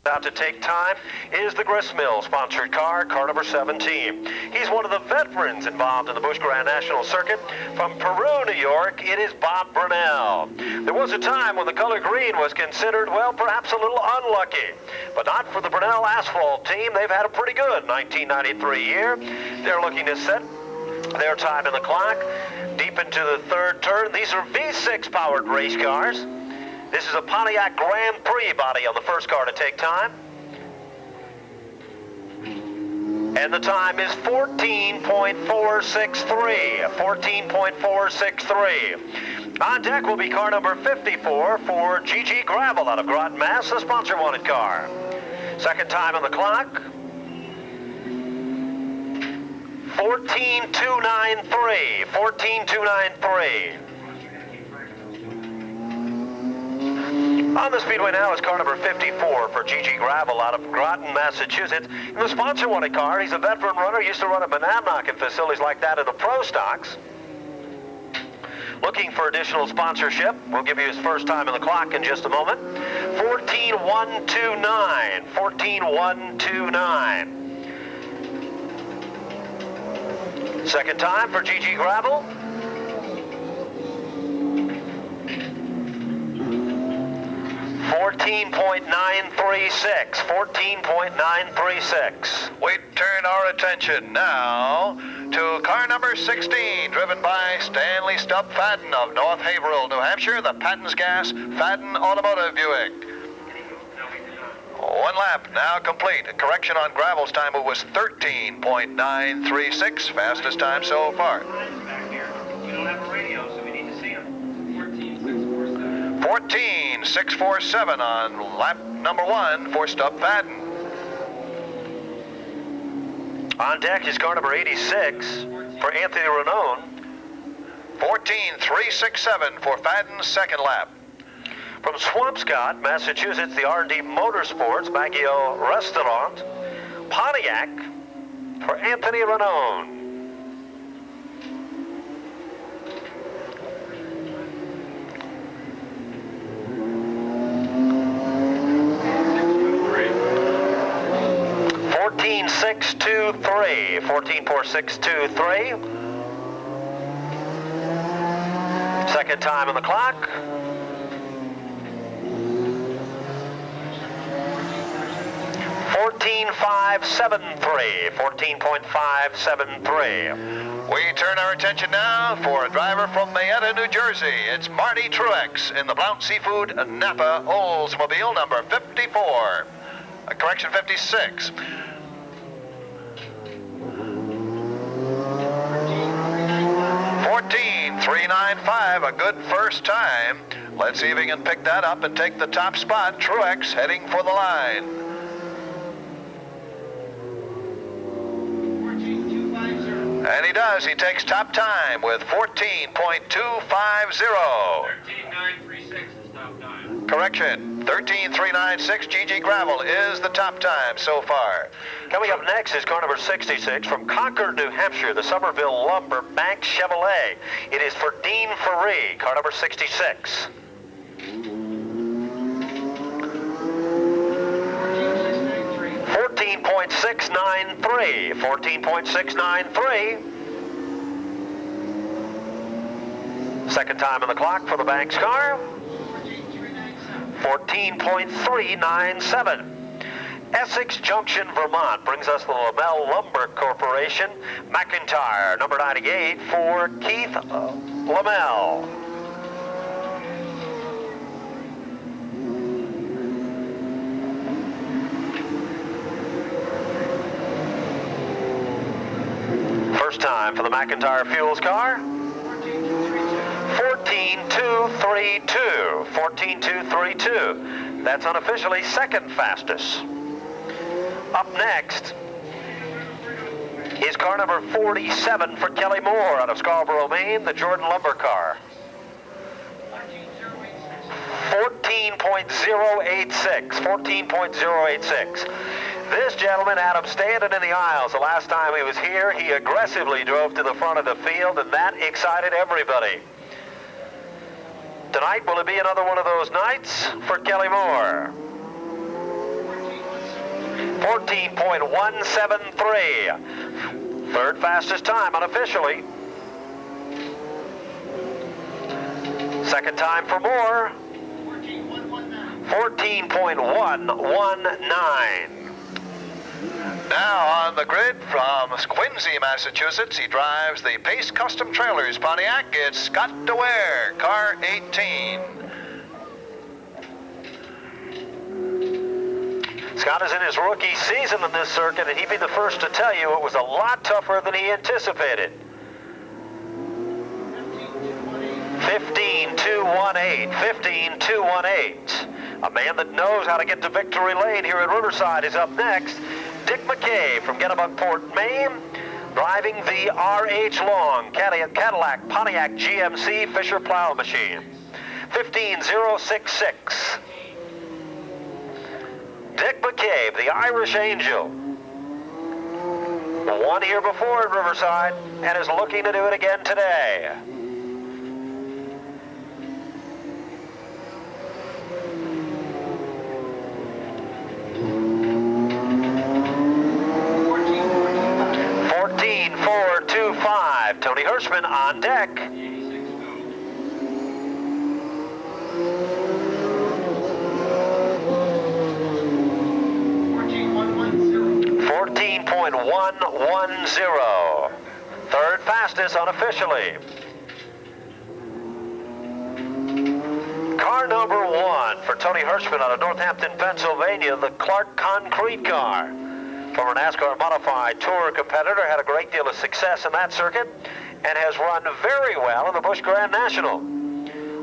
Out to take time is the Gristmill sponsored car number 17. He's one of the veterans involved in the Busch Grand National Circuit. From Peru, New York, it is Bob Brunel. There was a time when the color green was considered, well, perhaps a little unlucky, but not for the Brunel Asphalt team. They've had a pretty good 1993 year. They're looking to set their time in the clock deep into the third turn. These are V6 powered race cars. This is a Pontiac Grand Prix body on the first car to take time. And the time is 14.463. 14.463. On deck will be car number 54 for GG Gravel out of Groton, Mass., the sponsor wanted car. Second time on the clock. 14.293. 14.293. On the Speedway now is car number 54 for GG Gravel out of Groton, Massachusetts. In the sponsor wanted car, he's a veteran runner, used to run at banana knocking facilities like that in the pro stocks. Looking for additional sponsorship. We'll give you his first time in the clock in just a moment. 14.129. 14.129. Second time for GG Gravel. 14.936. 14.936. We turn our attention now to car number 16, driven by Stanley Stubb Fadden of North Haverhill, New Hampshire, the Patton's Gas Fadden Automotive Buick. One lap now complete. A correction on Gravel's time, it was 13.936, fastest time so far. 14.647 on lap number 1 for Stubb Fadden. On deck is car number 86 for Anthony Renone. 14.367 for Fadden's second lap. From Swampscott, Massachusetts, the R&D Motorsports Baguio Restaurant, Pontiac for Anthony Renone. .623. 14.623. Second time on the clock. 14.573. 14.573. We turn our attention now for a driver from Mayetta, New Jersey. It's Marty Truex in the Blount Seafood Napa Oldsmobile number 54. Correction, 56. 14.395, a good first time. Let's see if he can pick that up and take the top spot. Truex heading for the line. 14.250. And he does. He takes top time with 14.250. 13.936 is top time. Correction, 13.396. GG Gravel is the top time so far. Coming up next is car number 66 from Concord, New Hampshire, the Somerville Lumber Bank Chevrolet. It is for Dean Ferree, car number 66. 14.693. 14.693. Second time on the clock for the Banks car. 14.397. Essex Junction, Vermont brings us the Lamel Lumber Corporation. McIntyre, number 98 for Keith Lamel. First time for the McIntyre Fuels car. 14.232. 14.232. That's unofficially second fastest. Up next is car number 47 for Kelly Moore out of Scarborough, Maine, the Jordan Lumber car. 14.086. 14.086. This gentleman had him standing in the aisles the last time he was here. He aggressively drove to the front of the field, and that excited everybody. Tonight, will it be another one of those nights for Kelly Moore? 14.173. Third fastest time unofficially. Second time for more. 14.119. Now on the grid from Quincy, Massachusetts, he drives the Pace Custom Trailers Pontiac. It's Scott DeWare, car 18. Scott is in his rookie season in this circuit, and he'd be the first to tell you it was a lot tougher than he anticipated. 15.218, 15.218. A man that knows how to get to victory lane here at Riverside is up next. Dick McCabe from Kennebunkport, Maine, driving the R.H. Long Cadillac Pontiac GMC Fisher plow machine. 15.066. Dick McCabe, the Irish Angel. Won here before at Riverside and is looking to do it again today. Tony Hirschman on deck. 14.110. Third fastest unofficially. Car number 1 for Tony Hirschman out of Northampton, Pennsylvania, the Clark Concrete car. Former NASCAR Modified Tour competitor, had a great deal of success in that circuit and has run very well in the Busch Grand National.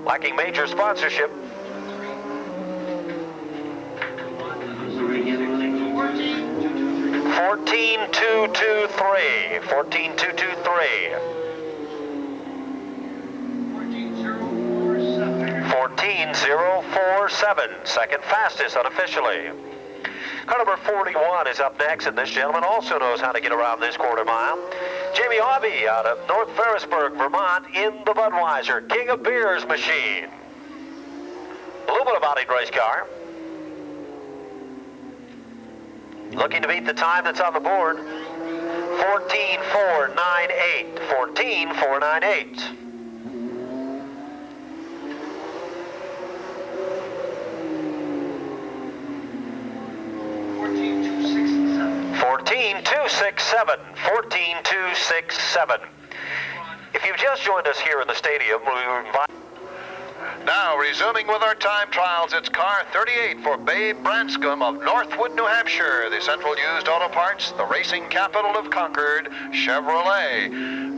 Lacking major sponsorship. 14.223. 14.223. 14.047. Second fastest unofficially. Car number 41 is up next, and this gentleman also knows how to get around this quarter mile. Jamie Aubie out of North Ferrisburg, Vermont, in the Budweiser King of Beers machine. Aluminum-bodied race car. Looking to beat the time that's on the board. 14.498. 14.498. 14.267. 14.267. If you've just joined us here in the stadium, we invite... Now, resuming with our time trials, it's car 38 for Babe Branscombe of Northwood, New Hampshire, the Central Used Auto Parts, the racing capital of Concord, Chevrolet.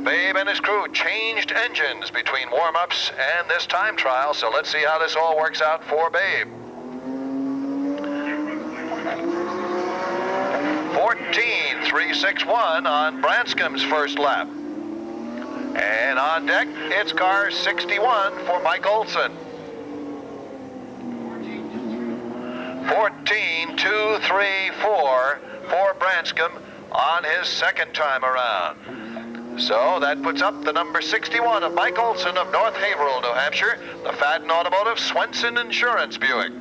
Babe and his crew changed engines between warm-ups and this time trial, so let's see how this all works out for Babe. 14.361 on Branscombe's first lap. And on deck, it's car 61 for Mike Olson. 14.234 for Branscombe on his second time around. So that puts up the number 61 of Mike Olson of North Haverhill, New Hampshire, the Fadden Automotive Swenson Insurance Buick.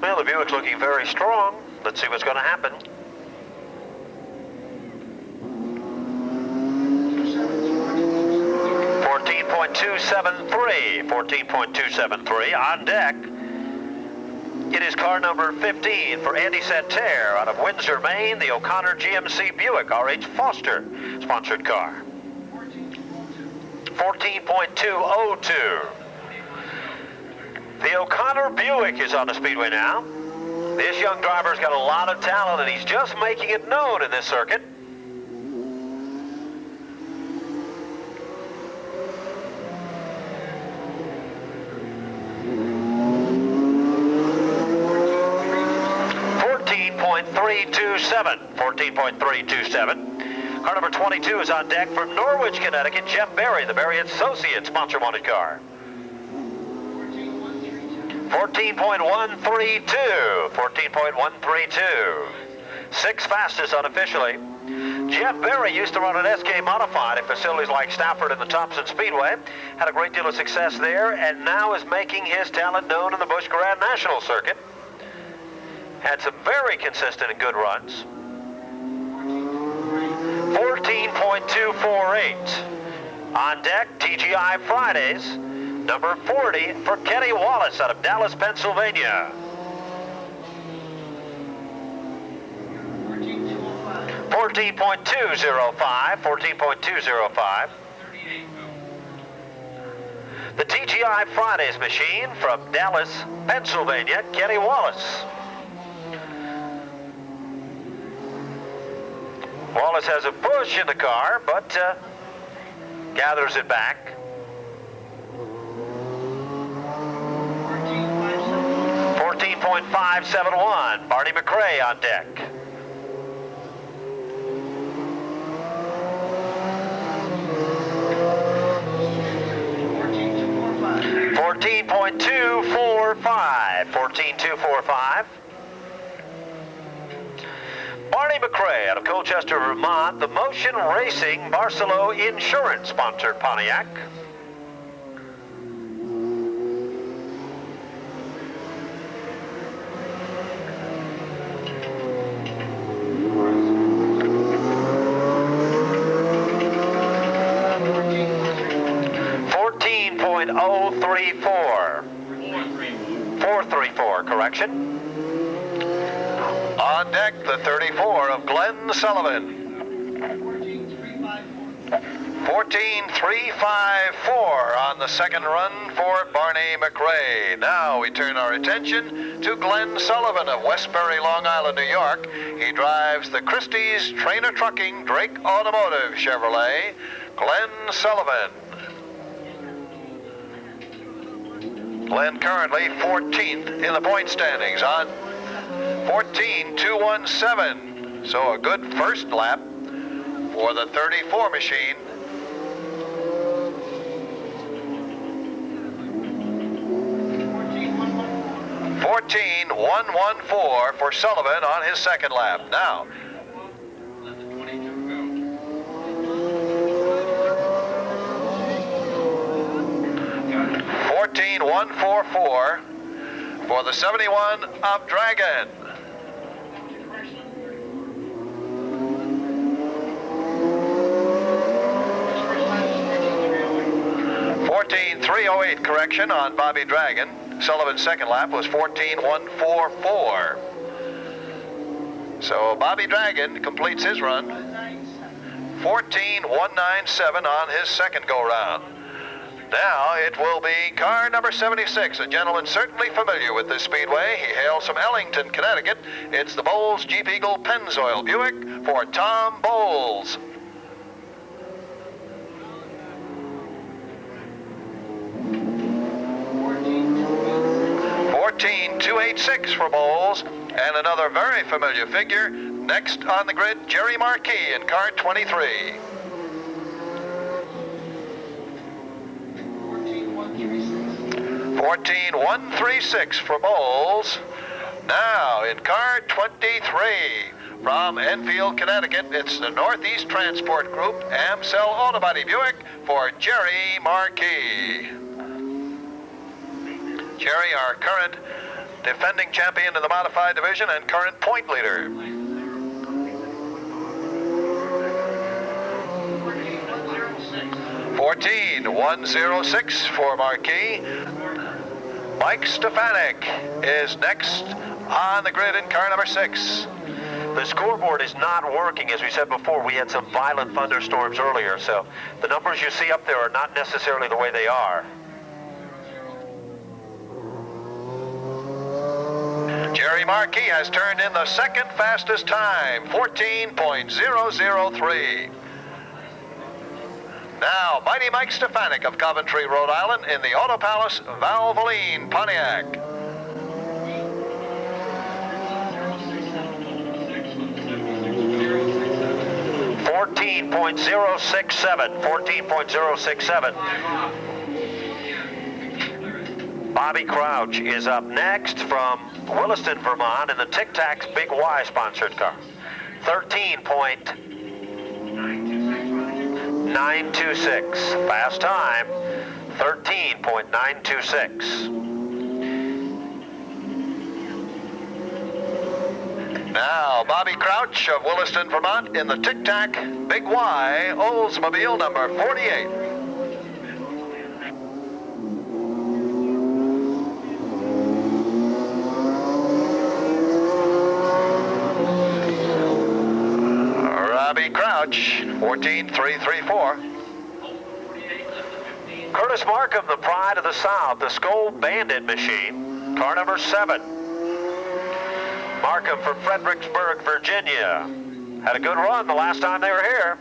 Well, the Buick's looking very strong. Let's see what's going to happen. 14.273. 14.273 on deck. It is car number 15 for Andy Santerre out of Windsor, Maine, the O'Connor GMC Buick R.H. Foster sponsored car. 14.202. The O'Connor Buick is on the Speedway now. This young driver's got a lot of talent, and he's just making it known in this circuit. 14.327. 14.327. Car number 22 is on deck from Norwich, Connecticut. Jeff Berry, the Berry Associates sponsor-wanted car. 14.132. 14.132. Sixth fastest unofficially. Jeff Berry used to run an SK Modified at facilities like Stafford and the Thompson Speedway. Had a great deal of success there, and now is making his talent known in the Busch Grand National Circuit. Had some very consistent and good runs. 14.248. On deck, TGI Fridays, number 40 for Kenny Wallace out of Dallas, Pennsylvania. 14.205, 14.205. The TGI Fridays machine from Dallas, Pennsylvania, Kenny Wallace. Wallace has a Busch in the car, but gathers it back. 14.571, Barney McRae on deck. 14.245, 14.245. Barney McRae out of Colchester, Vermont, the Motion Racing Barcelo Insurance sponsored Pontiac. .434, correction. On deck, the 34 of Glenn Sullivan. 14.354 on the second run for Barney McRae. Now we turn our attention to Glenn Sullivan of Westbury, Long Island, New York. He drives the Christie's Trainer Trucking Drake Automotive Chevrolet. Glenn Sullivan. Glenn currently 14th in the point standings on 14.217. So a good first lap for the 34 machine. .14114 for Sullivan on his second lap. Now, 14.144 for the 71 of Dragon. 14.308 correction on Bobby Dragon. Sullivan's second lap was 14.144. So Bobby Dragon completes his run. 14.197 on his second go-round. Now it will be car number 76, a gentleman certainly familiar with this speedway. He hails from Ellington, Connecticut. It's the Bowles Jeep Eagle Pennzoil Buick for Tom Bowles. .286 for Bowles, and another very familiar figure. Next on the grid, Jerry Marquis in car 23. 14.136 for Bowles. Now in car 23 from Enfield, Connecticut, it's the Northeast Transport Group Amsel Autobody Buick for Jerry Marquis. Jerry, our current defending champion in the modified division and current point leader. .106 for Marquis. Mike Stefanik is next on the grid in car number 6. The scoreboard is not working. As we said before, we had some violent thunderstorms earlier, so the numbers you see up there are not necessarily the way they are. Jerry Marquis has turned in the second fastest time, 14.003. Now, Mighty Mike Stefanik of Coventry, Rhode Island, in the Auto Palace Valvoline Pontiac. 14.067, 14.067. Bobby Crouch is up next from Williston, Vermont, in the Tic Tacs Big Y sponsored car. 13.926. Fast time, 13.926. Bobby Crouch of Williston, Vermont in the Tic Tac Big Y Oldsmobile number 48. Bobby Crouch, 14,334. Curtis Markham, the pride of the South, the Skull Bandit machine, car number 7. Markham from Fredericksburg, Virginia. Had a good run the last time they were here.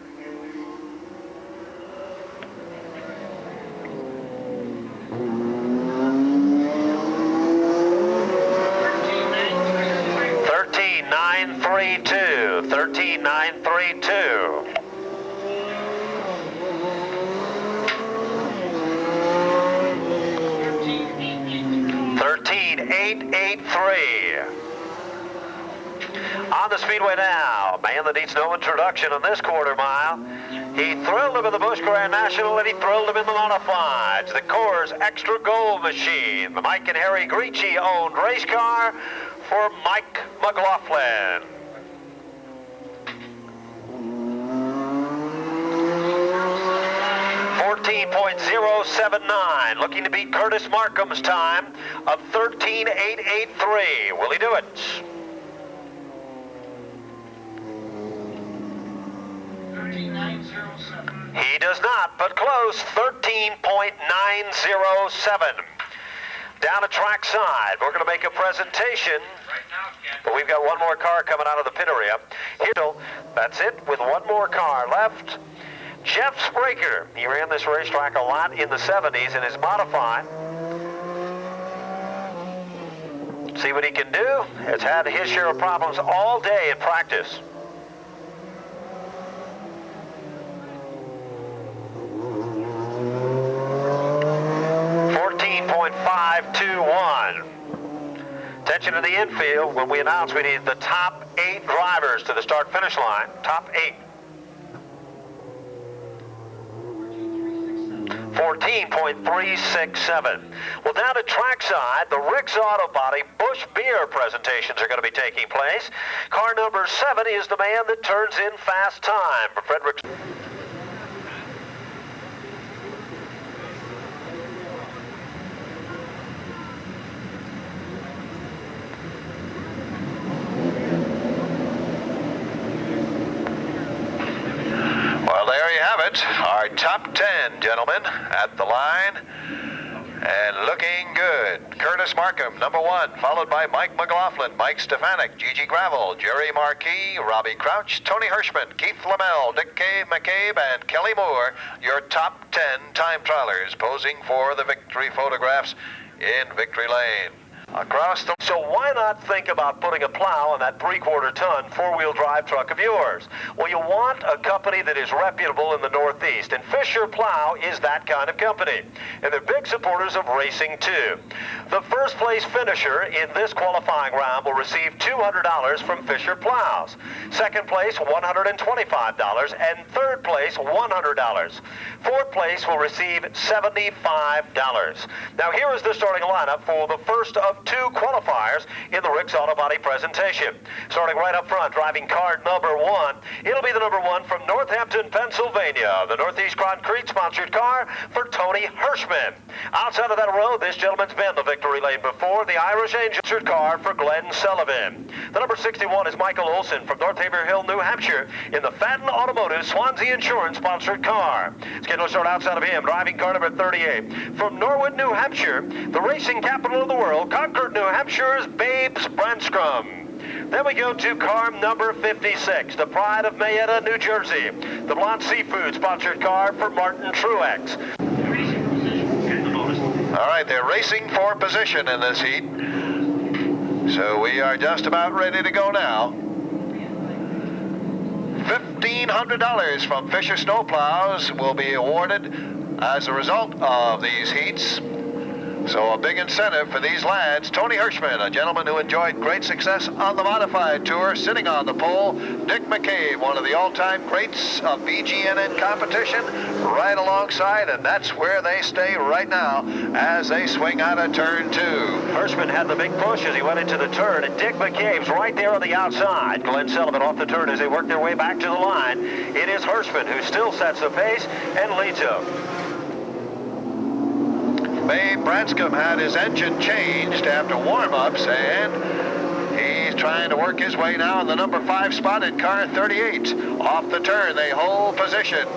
$13,932. $13,932. $13,883. On the Speedway now, man that needs no introduction on this quarter mile. He thrilled him in the Busch Grand National and he thrilled him in the Modifieds. The Coors Extra Gold machine, the Mike and Harry Grieche owned race car for Mike McLaughlin. .079, looking to beat Curtis Markham's time of 13,883. Will he do it? He does not, but close. 13.907. Down to track side. We're going to make a presentation. But we've got one more car coming out of the pit area. Here, that's it, with one more car left. Jeff Spraker. He ran this racetrack a lot in the 70s and is modified. See what he can do. Has had his share of problems all day in practice. .521. Attention to the infield. When we announce we need the top 8 drivers to the start-finish line. Top 8. 14.367. Well, down to trackside, the Rick's Auto Body Busch Beer presentations are going to be taking place. Car number 7 is the man that turns in fast time for Frederick's. Our top 10 gentlemen at the line and looking good. Curtis Markham, number 1, followed by Mike McLaughlin, Mike Stefanik, Gigi Gravel, Jerry Marquis, Robbie Crouch, Tony Hirschman, Keith Lamell, Dick McCabe, and Kelly Moore, your top 10 time trialers posing for the victory photographs in Victory Lane. Across the... So why not think about putting a plow on that 3/4 ton 4-wheel drive truck of yours? Well, you want a company that is reputable in the Northeast, and Fisher Plow is that kind of company. And they're big supporters of racing, too. The first place finisher in this qualifying round will receive $200 from Fisher Plows. Second place, $125, and third place, $100. Fourth place will receive $75. Now, here is the starting lineup for the first of 2 qualifiers in the Rick's Auto Body presentation. Starting right up front, driving car number 1. It'll be the number 1 from Northampton, Pennsylvania. The Northeast Concrete sponsored car for Tony Hirschman. Outside of that row, this gentleman's been the victory lane before. The Irish Angel car for Glenn Sullivan. The number 61 is Michael Olson from North Haverhill, New Hampshire in the Fadden Automotive Swansea Insurance sponsored car. Scheduled to start outside of him, driving car number 38. From Norwood, New Hampshire, the racing capital of the world, Concord, New Hampshire's Babes Branscombe. Then we go to car number 56, the pride of Mayetta, New Jersey. The Blonde Seafood sponsored car for Martin Truex. All right, they're racing for position in this heat. So we are just about ready to go now. $1,500 from Fisher Snowplows will be awarded as a result of these heats. So a big incentive for these lads. Tony Hirschman, a gentleman who enjoyed great success on the modified tour, sitting on the pole. Dick McCabe, one of the all-time greats of BGNN competition, right alongside, and that's where they stay right now as they swing out of turn 2. Hirschman had the big push as he went into the turn, and Dick McCabe's right there on the outside. Glenn Sullivan off the turn as they work their way back to the line. It is Hirschman who still sets the pace and leads them. Babe Branscombe had his engine changed after warm-ups, and he's trying to work his way now in the number 5 spot in car 38. Off the turn, they hold position.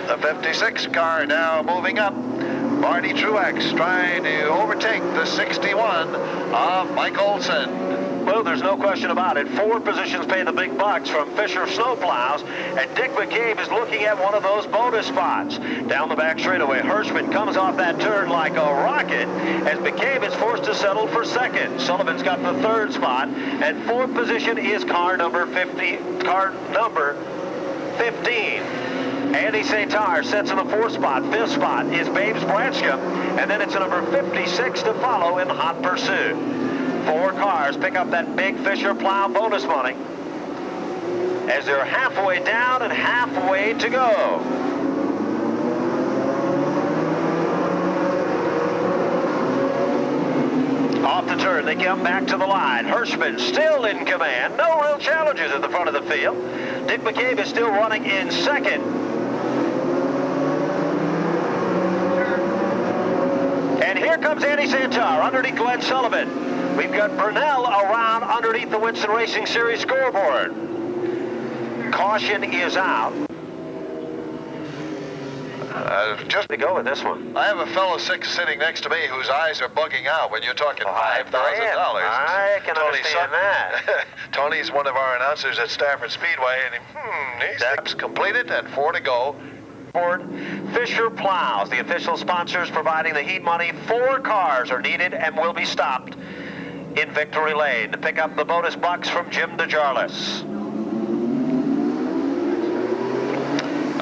The 56 car now moving up. Marty Truex trying to overtake the 61 of Mike Olson. Well, there's no question about it. 4 positions pay the big bucks from Fisher Snowplows, and Dick McCabe is looking at one of those bonus spots. Down the back straightaway, Hirschman comes off that turn like a rocket as McCabe is forced to settle for second. Sullivan's got the 3rd spot, and 4th position is car number 15. Andy Satar sets in the 4th spot. 5th spot is Babes Branscombe, and then it's number 56 to follow in hot pursuit. 4 cars pick up that big Fisher Plow bonus money as they're halfway down and halfway to go. Off the turn, they come back to the line. Hirschman still in command. No real challenges at the front of the field. Dick McCabe is still running in second. And here comes Andy Santar underneath Glenn Sullivan. We've got Burnell around underneath the Winston Racing Series scoreboard. Caution is out. Just to go with this one. I have a fellow sitting next to me whose eyes are bugging out when you're talking $5,000. I can understand that. Tony's one of our announcers at Stafford Speedway, and he's steps completed and 4 to go. Fisher Plows, the official sponsors providing the heat money. 4 cars are needed and will be stopped in Victory Lane to pick up the bonus bucks from Jim DeJarlis.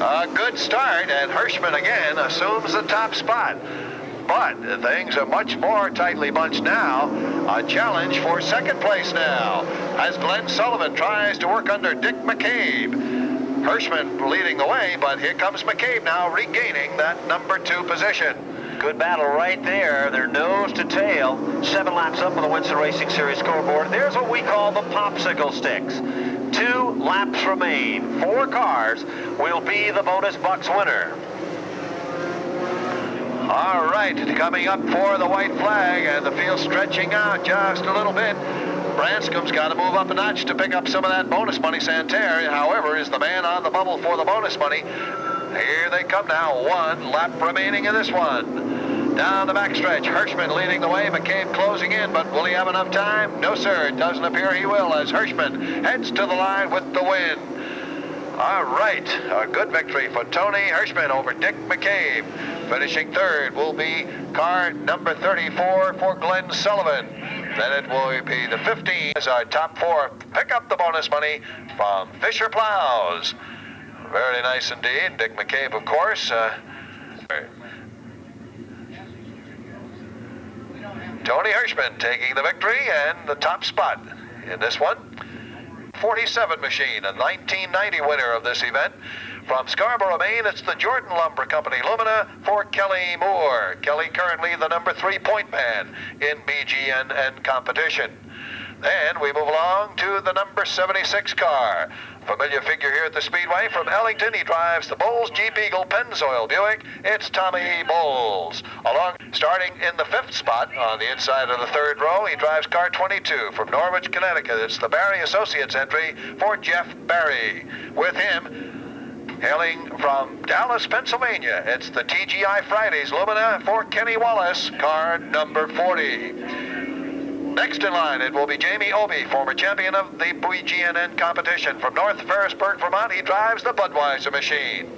A good start, and Hirschman again assumes the top spot. But things are much more tightly bunched now. A challenge for second place now as Glenn Sullivan tries to work under Dick McCabe. Hirschman leading the way, but here comes McCabe now regaining that number 2 position. Good battle right there. They're nose to tail. 7 laps up on the Winston Racing Series scoreboard. There's what we call the popsicle sticks. 2 laps remain. 4 cars will be the bonus bucks winner. All right, coming up for the white flag, and the field stretching out just a little bit. Branscombe's got to move up a notch to pick up some of that bonus money. Santerre, however, is the man on the bubble for the bonus money. Here they come now. 1 lap remaining in this one. Down the backstretch, Hirschman leading the way, McCabe closing in, but will he have enough time? No, sir, it doesn't appear he will as Hirschman heads to the line with the win. All right, a good victory for Tony Hirschman over Dick McCabe. Finishing 3rd will be car number 34 for Glenn Sullivan. Then it will be the 15 as our top 4 pick up the bonus money from Fisher Plows. Very nice indeed. Dick McCabe, of course. Tony Hirschman taking the victory and the top spot in this one. 47 machine, a 1990 winner of this event. From Scarborough, Maine, it's the Jordan Lumber Company Lumina for Kelly Moore. Kelly currently the number 3 point man in BGNN competition. Then we move along to the number 76 car. Familiar figure here at the Speedway. From Ellington, he drives the Bowles Jeep Eagle Pennzoil Buick. It's Tommy Bowles. Starting in the 5th spot on the inside of the 3rd row, he drives car 22 from Norwich, Connecticut. It's the Barry Associates entry for Jeff Barry. With him, hailing from Dallas, Pennsylvania, it's the TGI Fridays Lumina for Kenny Wallace, car number 40. Next in line, it will be Jamie Obey, former champion of the BGNN competition. From North Ferrisburg, Vermont, he drives the Budweiser machine.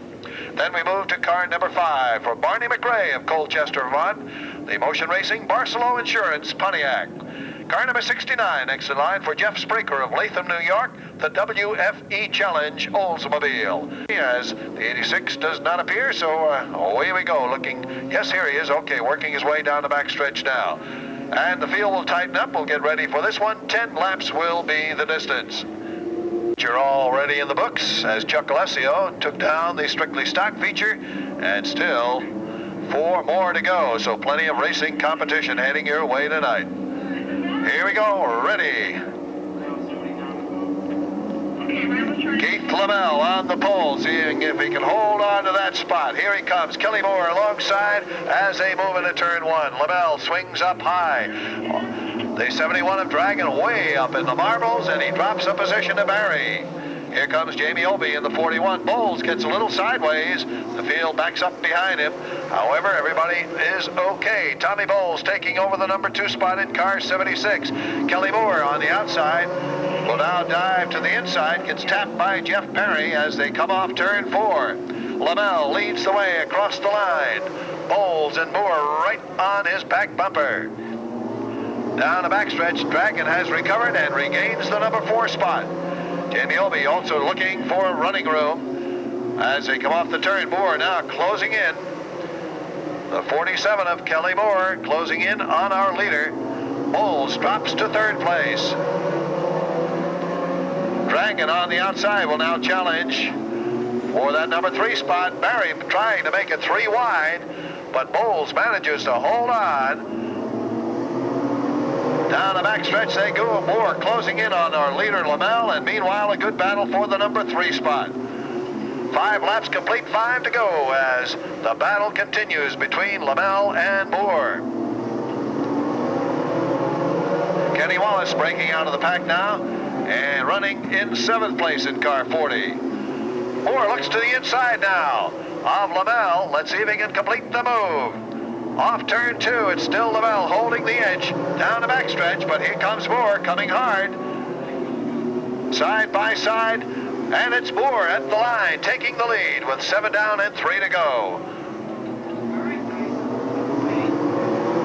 Then we move to car number 5 for Barney McRae of Colchester, Vermont, the Motion Racing Barcelo Insurance Pontiac. Car number 69, exit line for Jeff Spraker of Latham, New York, the WFE Challenge Oldsmobile. As the 86 does not appear, so away we go. Looking, yes, here he is. Okay, working his way down the backstretch now. And the field will tighten up. We'll get ready for this one. 10 laps will be the distance. You're already in the books as Chuck Alessio took down the strictly stock feature, and still 4 more to go, so plenty of racing competition heading your way tonight. Here we go, ready. Keith Lamell on the pole, seeing if he can hold on to that spot. Here he comes, Kelly Moore alongside as they move into turn 1. Lamell swings up high. The 71 of Dragon way up in the marbles, and he drops a position to Barry. Here comes Jamie Obey in the 41. Bowles gets a little sideways. The field backs up behind him. However, everybody is okay. Tommy Bowles taking over the number 2 spot in car 76. Kelly Moore on the outside will now dive to the inside. Gets tapped by Jeff Perry as they come off turn 4. Lamell leads the way across the line. Bowles and Moore right on his back bumper. Down the backstretch, Dragon has recovered and regains the number 4 spot. Jamie Obey also looking for running room as they come off the turn. Moore now closing in. The 47 of Kelly Moore closing in on our leader. Bowles drops to 3rd place. Dragon on the outside will now challenge for that number 3 spot. Barry trying to make it 3 wide, but Bowles manages to hold on. Down the backstretch they go. Moore closing in on our leader Lamell, and meanwhile a good battle for the number 3 spot. 5 laps complete, 5 to go as the battle continues between Lamell and Moore. Kenny Wallace breaking out of the pack now and running in 7th place in car 40. Moore looks to the inside now of Lamell. Let's see if he can complete the move. Off turn 2, it's still Lamell holding the edge down the backstretch, but here comes Moore coming hard. Side by side, and it's Moore at the line taking the lead with 7 down and 3 to go.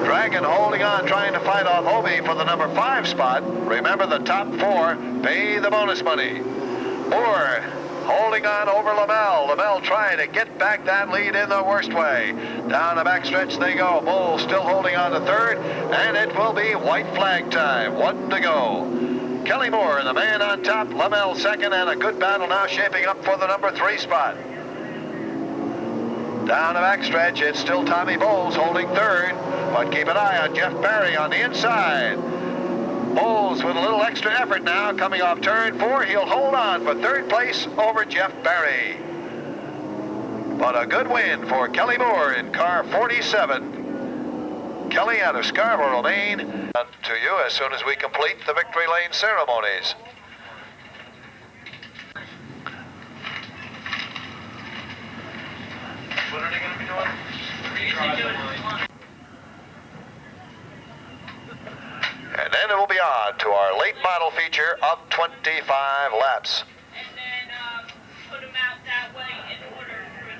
Dragon holding on, trying to fight off Obey for the number 5 spot. Remember, the top 4 pay the bonus money. Moore holding on over Lamell. Lamell trying to get back that lead in the worst way. Down the backstretch they go. Bowles still holding on to 3rd, and it will be white flag time. 1 to go. Kelly Moore, the man on top. Lamell 2nd, and a good battle now shaping up for the number 3 spot. Down the backstretch, it's still Tommy Bowles holding 3rd, but keep an eye on Jeff Barry on the inside. Bowles with a little extra effort now coming off turn 4. He'll hold on for 3rd place over Jeff Barry. But a good win for Kelly Moore in car 47. Kelly out of Scarborough, Maine. To you as soon as we complete the victory lane ceremonies. What are they going to be doing? And then it will be on to our late model feature of 25 laps. And then put them out that way in order for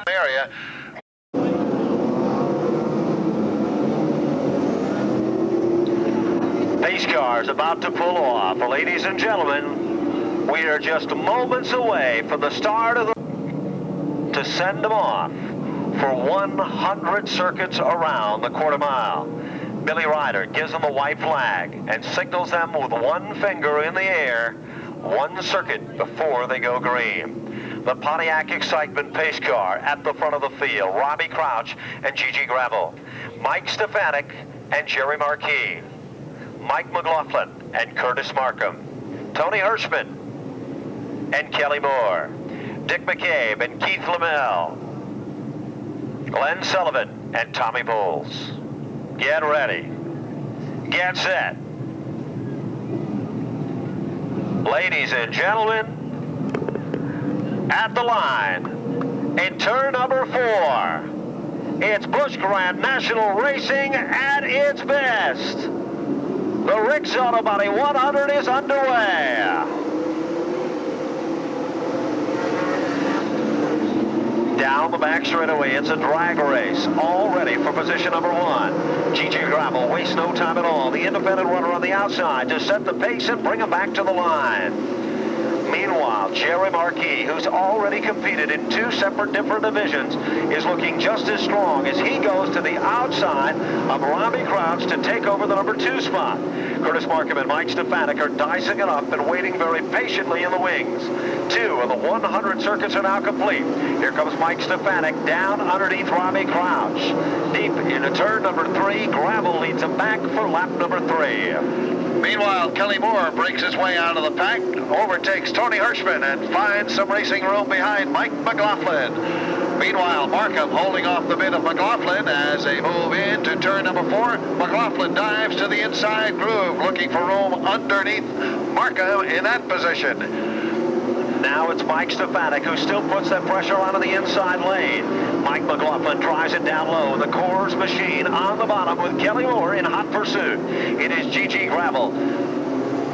the Area. Pace car's about to pull off. Ladies and gentlemen, we are just moments away from the start of the... to send them off for 100 circuits around the quarter mile. Billy Ryder gives them a white flag and signals them with one finger in the air, 1 circuit before they go green. The Pontiac Excitement pace car at the front of the field. Robbie Crouch and Gigi Gravel. Mike Stefanik and Jerry Marquis. Mike McLaughlin and Curtis Markham. Tony Hirschman and Kelly Moore. Dick McCabe and Keith Lamell. Glenn Sullivan and Tommy Bowles. Get ready. Get set. Ladies and gentlemen, at the line, in turn number 4, it's Busch Grand National Racing at its best. The Rick's Auto Body 100 is underway. Down the back straightaway, it's a drag race, all ready for position number 1. Gigi Gravel wastes no time at all. The independent runner on the outside to set the pace and bring him back to the line. Meanwhile, Jerry Marquis, who's already competed in 2 separate different divisions, is looking just as strong as he goes to the outside of Robbie Crouch to take over the number 2 spot. Curtis Markham and Mike Stefanik are dicing it up and waiting very patiently in the wings. 2 of the 100 circuits are now complete. Here comes Mike Stefanik down underneath Robbie Crouch. Deep into turn number 3, Gravel leads him back for lap number 3. Meanwhile, Kelly Moore breaks his way out of the pack, overtakes Tony Hirschman, and finds some racing room behind Mike McLaughlin. Meanwhile, Markham holding off the bid of McLaughlin as they move into turn number 4. McLaughlin dives to the inside groove, looking for room underneath Markham in that position. Now it's Mike Stefanik who still puts that pressure onto the inside lane. Mike McLaughlin drives it down low. The Coors machine on the bottom with Kelly Moore in hot pursuit. It is Gigi Gravel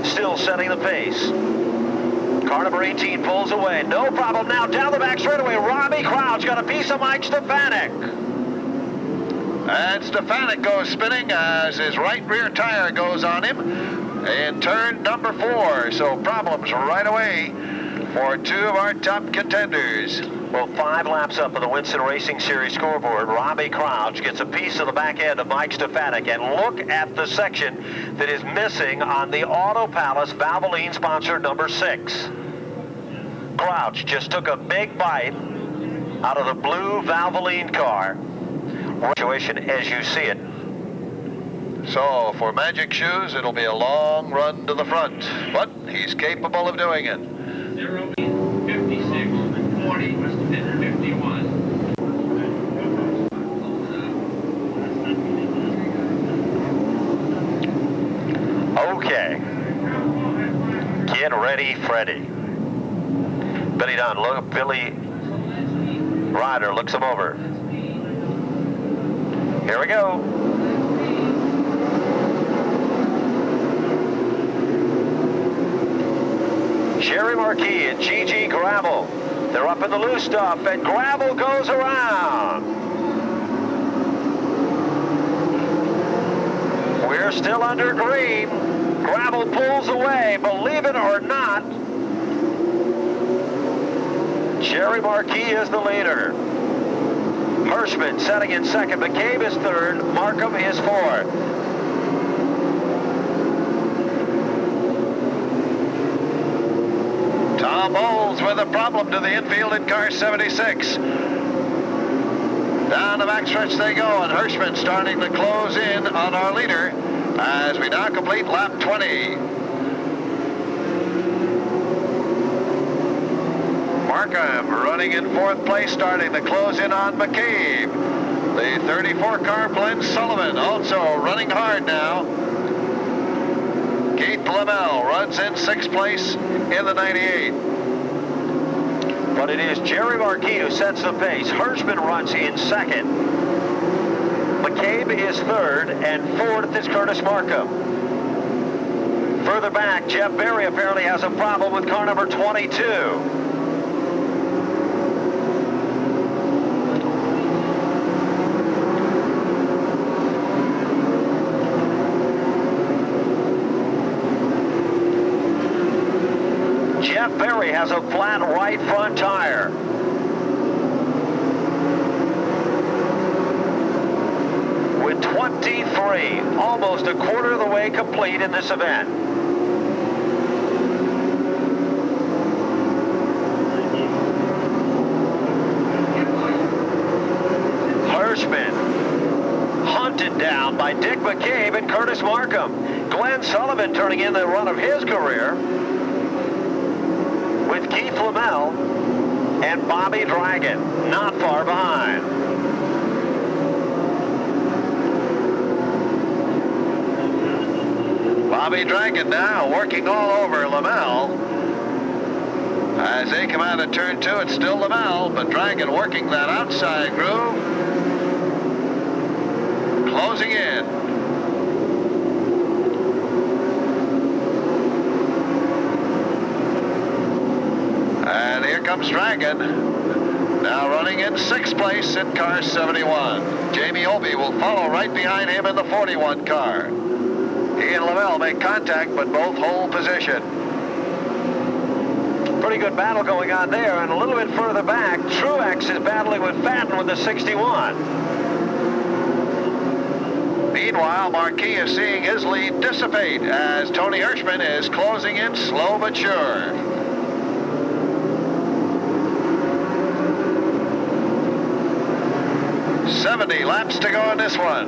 still setting the pace. Car number 18 pulls away. No problem now. Down the back straightaway. Robbie Crouch got a piece of Mike Stefanik. And Stefanik goes spinning as his right rear tire goes on him in turn number 4. So problems right away for 2 of our top contenders. Well, 5 laps up of the Winston Racing Series scoreboard, Robbie Crouch gets a piece of the back end of Mike Stefanik. And look at the section that is missing on the Auto Palace Valvoline sponsored number 6. Crouch just took a big bite out of the blue Valvoline car. Situation as you see it. So for Magic Shoes, it'll be a long run to the front, but he's capable of doing it. 0, 56, 40, and 51. Okay. Get ready, Freddie. Billy Dunn, look, Billy Ryder looks him over. Here we go. Jerry Marquis and Gigi Gravel. They're up in the loose stuff, and Gravel goes around. We're still under green. Gravel pulls away, believe it or not. Jerry Marquis is the leader. Hirschman setting in second. McCabe is third. Markham is fourth. Tom Bowles with a problem to the infield in car 76. Down the backstretch they go, and Hirschman starting to close in on our leader as we now complete lap 20. Markham running in 4th place, starting to close in on McCabe. The 34 car Glenn Sullivan also running hard now. Keith Lamell runs in 6th place in the 98. But it is Jerry Marquis who sets the pace. Hirschman runs in 2nd. McCabe is 3rd, and 4th is Curtis Markham. Further back, Jeff Berry apparently has a problem with car number 22. Jeff Berry has a flat right front tire. With 23, almost a quarter of the way complete in this event. Hirschman hunted down by Dick McCabe and Curtis Markham. Glenn Sullivan turning in the run of his career with Keith Lamell and Bobby Dragon not far behind. Bobby Dragon now working all over Lamell. As they come out of turn 2, it's still Lamell, but Dragon working that outside groove. Closing in. And here comes Dragon. Now running in 6th place in car 71. Jamie Obey will follow right behind him in the 41 car. He and Lavelle make contact, but both hold position. Pretty good battle going on there, and a little bit further back, Truex is battling with Fadden with the 61. Meanwhile, Marquis is seeing his lead dissipate as Tony Hirschman is closing in slow but sure. "70 laps to go in this one."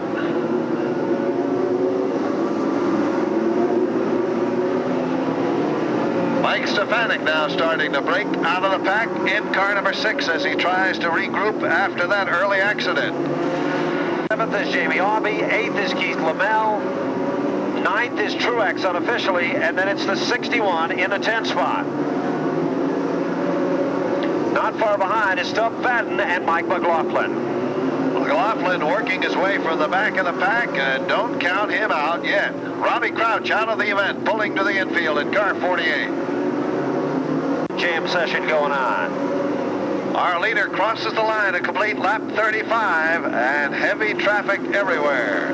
Mike Stefanik now starting to break out of the pack in car number 6 as he tries to regroup after that early accident. 7th is Jamie Obey, 8th is Keith Lamel, 9th is Truex unofficially, and then it's the 61 in the 10th spot. Not far behind is Stub Fadden and Mike McLaughlin. McLaughlin working his way from the back of the pack, and don't count him out yet. Robbie Crouch out of the event, pulling to the infield in car 48. Jam session going on. Our leader crosses the line to complete lap 35, and heavy traffic everywhere.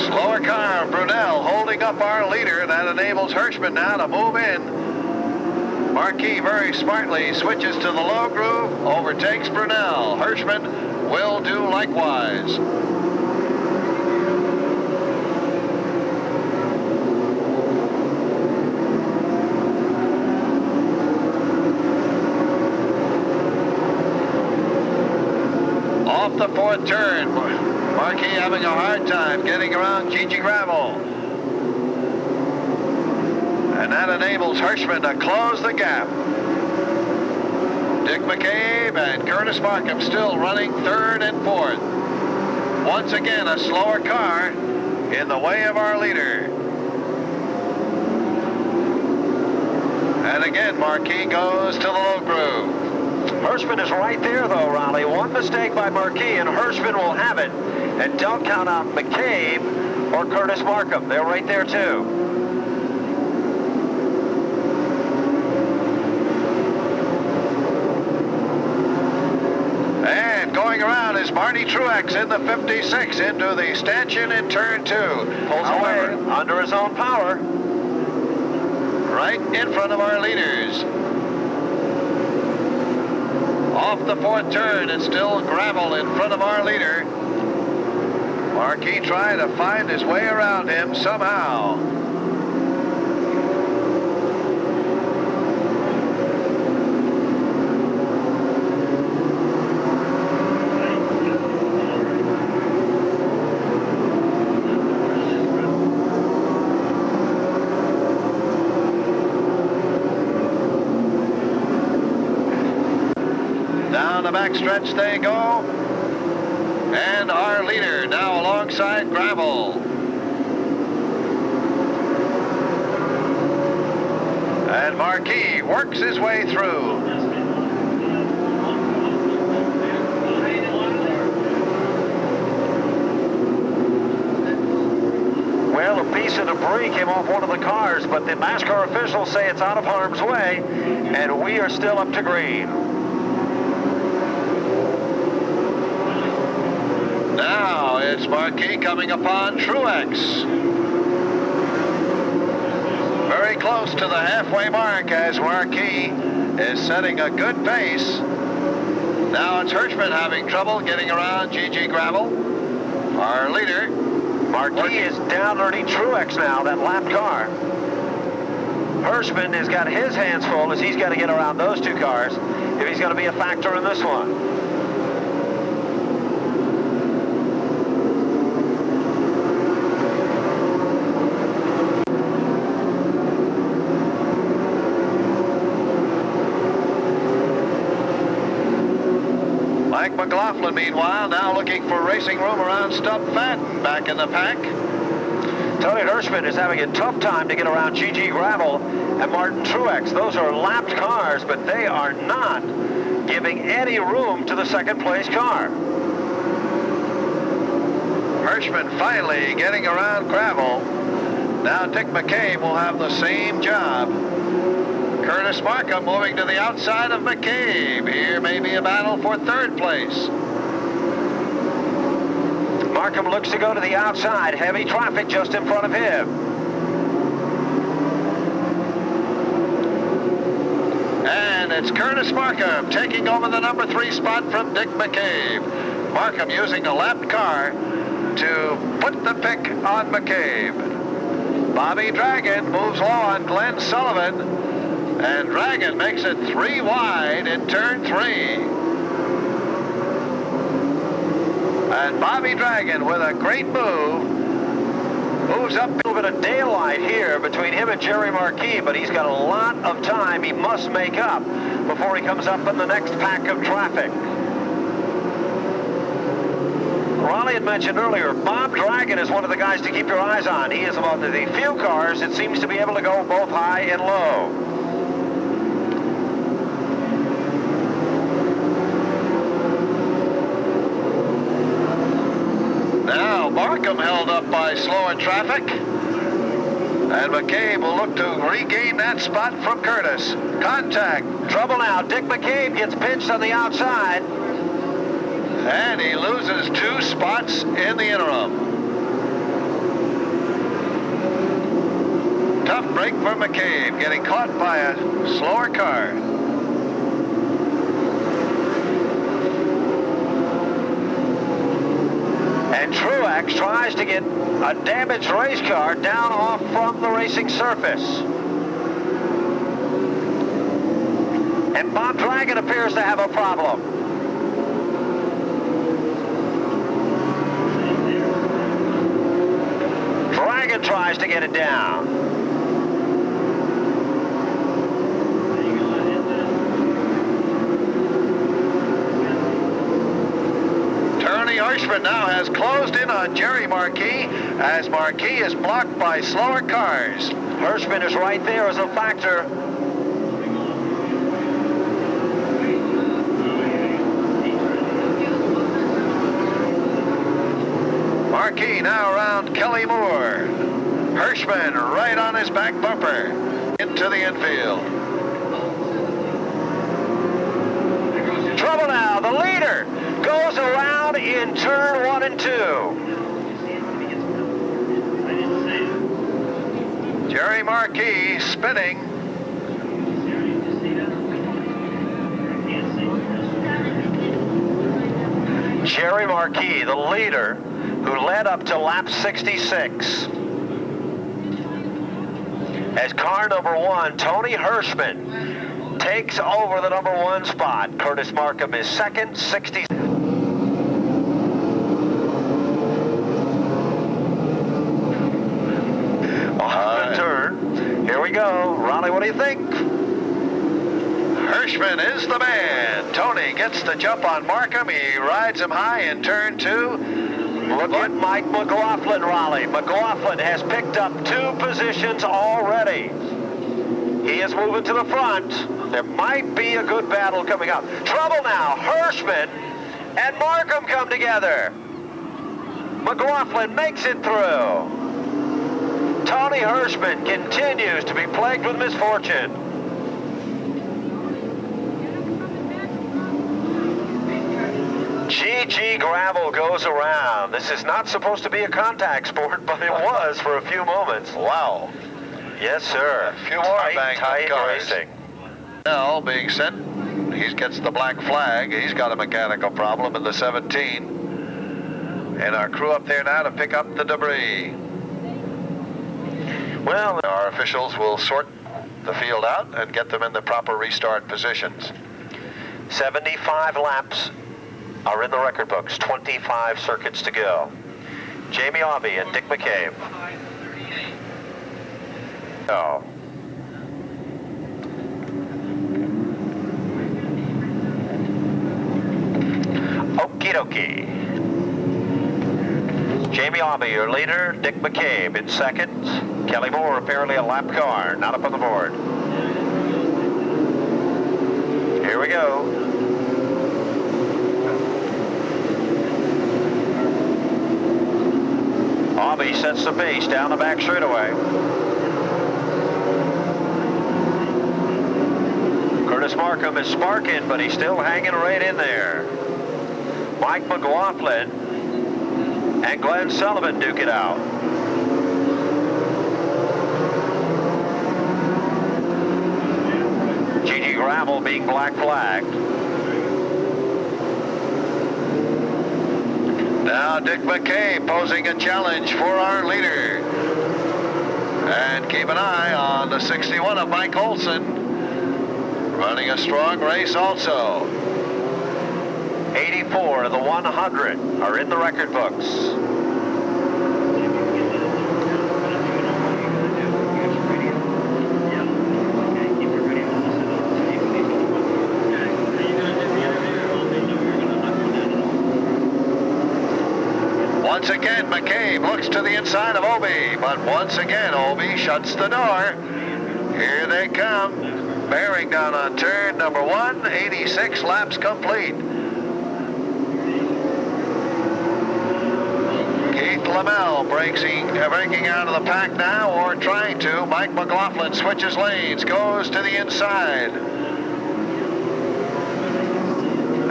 Slower car, Brunel holding up our leader. That enables Hirschman now to move in. Marquis very smartly switches to the low groove, overtakes Brunel. Hirschman will do likewise. Off the 4th turn, Marquis having a hard time getting around Gigi Gravel. And that enables Hirschman to close the gap. Dick McCabe and Curtis Markham still running 3rd and 4th. Once again, a slower car in the way of our leader. And again, Marquis goes to the low groove. Hirschman is right there, though, Riley. One mistake by Marquis, and Hirschman will have it. And don't count out McCabe or Curtis Markham. They're right there, too. And going around is Marty Truex in the 56 into the stanchion in turn 2. Pulls away under his own power. Right in front of our leaders. Off the 4th turn, it's still gravel in front of our leader. Marquis trying to find his way around him somehow. Down the backstretch they go. And our leader now alongside gravel. And Marquis works his way through. Well, a piece of debris came off one of the cars, but the NASCAR officials say it's out of harm's way, and we are still up to green. Now it's Marquis coming upon Truex. Very close to the halfway mark as Marquis is setting a good pace. Now it's Hirschman having trouble getting around Gigi Gravel. Our leader. Marquis is down underneath Truex now, that lapped car. Hirschman has got his hands full as he's got to get around those two cars if he's going to be a factor in this one. Mike McLaughlin, meanwhile, now looking for racing room around Stub Fadden back in the pack. Tony Hirschman is having a tough time to get around Gigi Gravel and Martin Truex. Those are lapped cars, but they are not giving any room to the second place car. Hirschman finally getting around Gravel. Now Dick McCabe will have the same job. Curtis Markham moving to the outside of McCabe. Here may be a battle for third place. Markham looks to go to the outside. Heavy traffic just in front of him. And it's Curtis Markham taking over the number 3 spot from Dick McCabe. Markham using a lapped car to put the pick on McCabe. Bobby Dragon moves low on Glenn Sullivan, and Dragon makes it 3 wide in turn 3. And Bobby Dragon, with a great move, moves up. A little bit of daylight here between him and Jerry Marquis, but he's got a lot of time he must make up before he comes up in the next pack of traffic. Raleigh had mentioned earlier, Bob Dragon is one of the guys to keep your eyes on. He is one of the few cars that seems to be able to go both high and low. Now Markham held up by slower traffic. And McCabe will look to regain that spot from Curtis. Contact. Trouble now. Dick McCabe gets pinched on the outside. And he loses 2 spots in the interim. Tough break for McCabe, getting caught by a slower car. And Truex tries to get a damaged race car down off from the racing surface. And Bob Dragon appears to have a problem. Dragon tries to get it down. Tony Hirschman now has closed in on Jerry Marquis, as Marquis is blocked by slower cars. Hirschman is right there as a factor. Marquis now around Kelly Moore. Hirschman right on his back bumper into the infield. Trouble now. The leader goes around in turn 1 and 2. Jerry Marquis spinning. Jerry Marquis, the leader, who led up to lap 66. As car number 1, Tony Hirschman, takes over the number 1 spot. Curtis Markham is second, 60. On the turn. Here we go. Ronnie, what do you think? Hirschman is the man. Tony gets the jump on Markham. He rides him high in turn 2. Look at Mike McLaughlin, Raleigh. McLaughlin has picked up 2 positions already. He is moving to the front. There might be a good battle coming up. Trouble now. Hirschman and Markham come together. McLaughlin makes it through. Tony Hirschman continues to be plagued with misfortune. GG gravel goes around. This is not supposed to be a contact sport, but it was for a few moments. Wow. Yes, sir. A few more tight cars. racing. Now being sent, he gets the black flag. He's got a mechanical problem in the 17. And our crew up there now to pick up the debris. Well, our officials will sort the field out and get them in the proper restart positions. 75 laps are in the record books. 25 circuits to go. Jamie Aubie and Dick McCabe. Oh. Okie dokie. Jamie Aubie, your leader. Dick McCabe in second. Kelly Moore, apparently a lap car, not up on the board. Here we go. Aubie Albee sets the pace down the back straightaway. Travis Marcotte is sparking, but he's still hanging right in there. Mike McLaughlin and Glenn Sullivan duke it out. Gigi Gravel being black flagged. Now Dick McKay posing a challenge for our leader. And keep an eye on the 61 of Mike Olson. Running a strong race also. 84 of the 100 are in the record books. Once again, McCabe looks to the inside of Obie, but once again, Obie shuts the door. Here they come. Bearing down on turn number 1, 86 laps complete. Keith Lamell breaking out of the pack now, or trying to. Mike McLaughlin switches lanes, goes to the inside.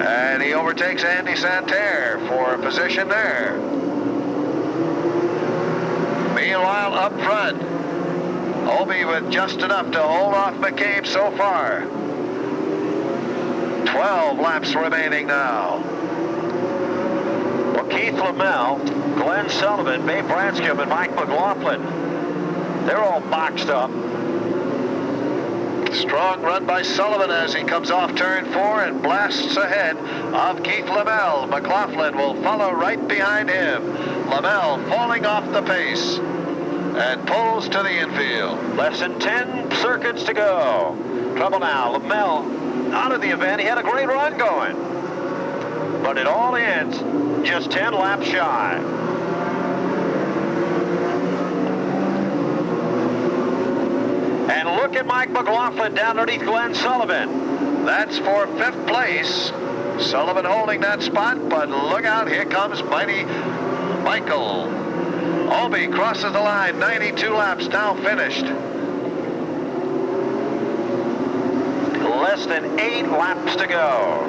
And he overtakes Andy Santerre for a position there. Meanwhile, up front, Obie with just enough to hold off McCabe so far. 12 laps remaining now. Well, Keith Lamell, Glenn Sullivan, Babe Branscombe, and Mike McLaughlin, they're all boxed up. Strong run by Sullivan as he comes off turn 4 and blasts ahead of Keith Lamell. McLaughlin will follow right behind him. Lamell falling off the pace and pulls to the infield. Less than 10 circuits to go. Trouble now. Lamell out of the event. He had a great run going. But it all ends just 10 laps shy. And look at Mike McLaughlin down underneath Glenn Sullivan. That's for 5th place. Sullivan holding that spot, but look out, here comes mighty Michael. Obie crosses the line, 92 laps now finished. Less than 8 laps to go.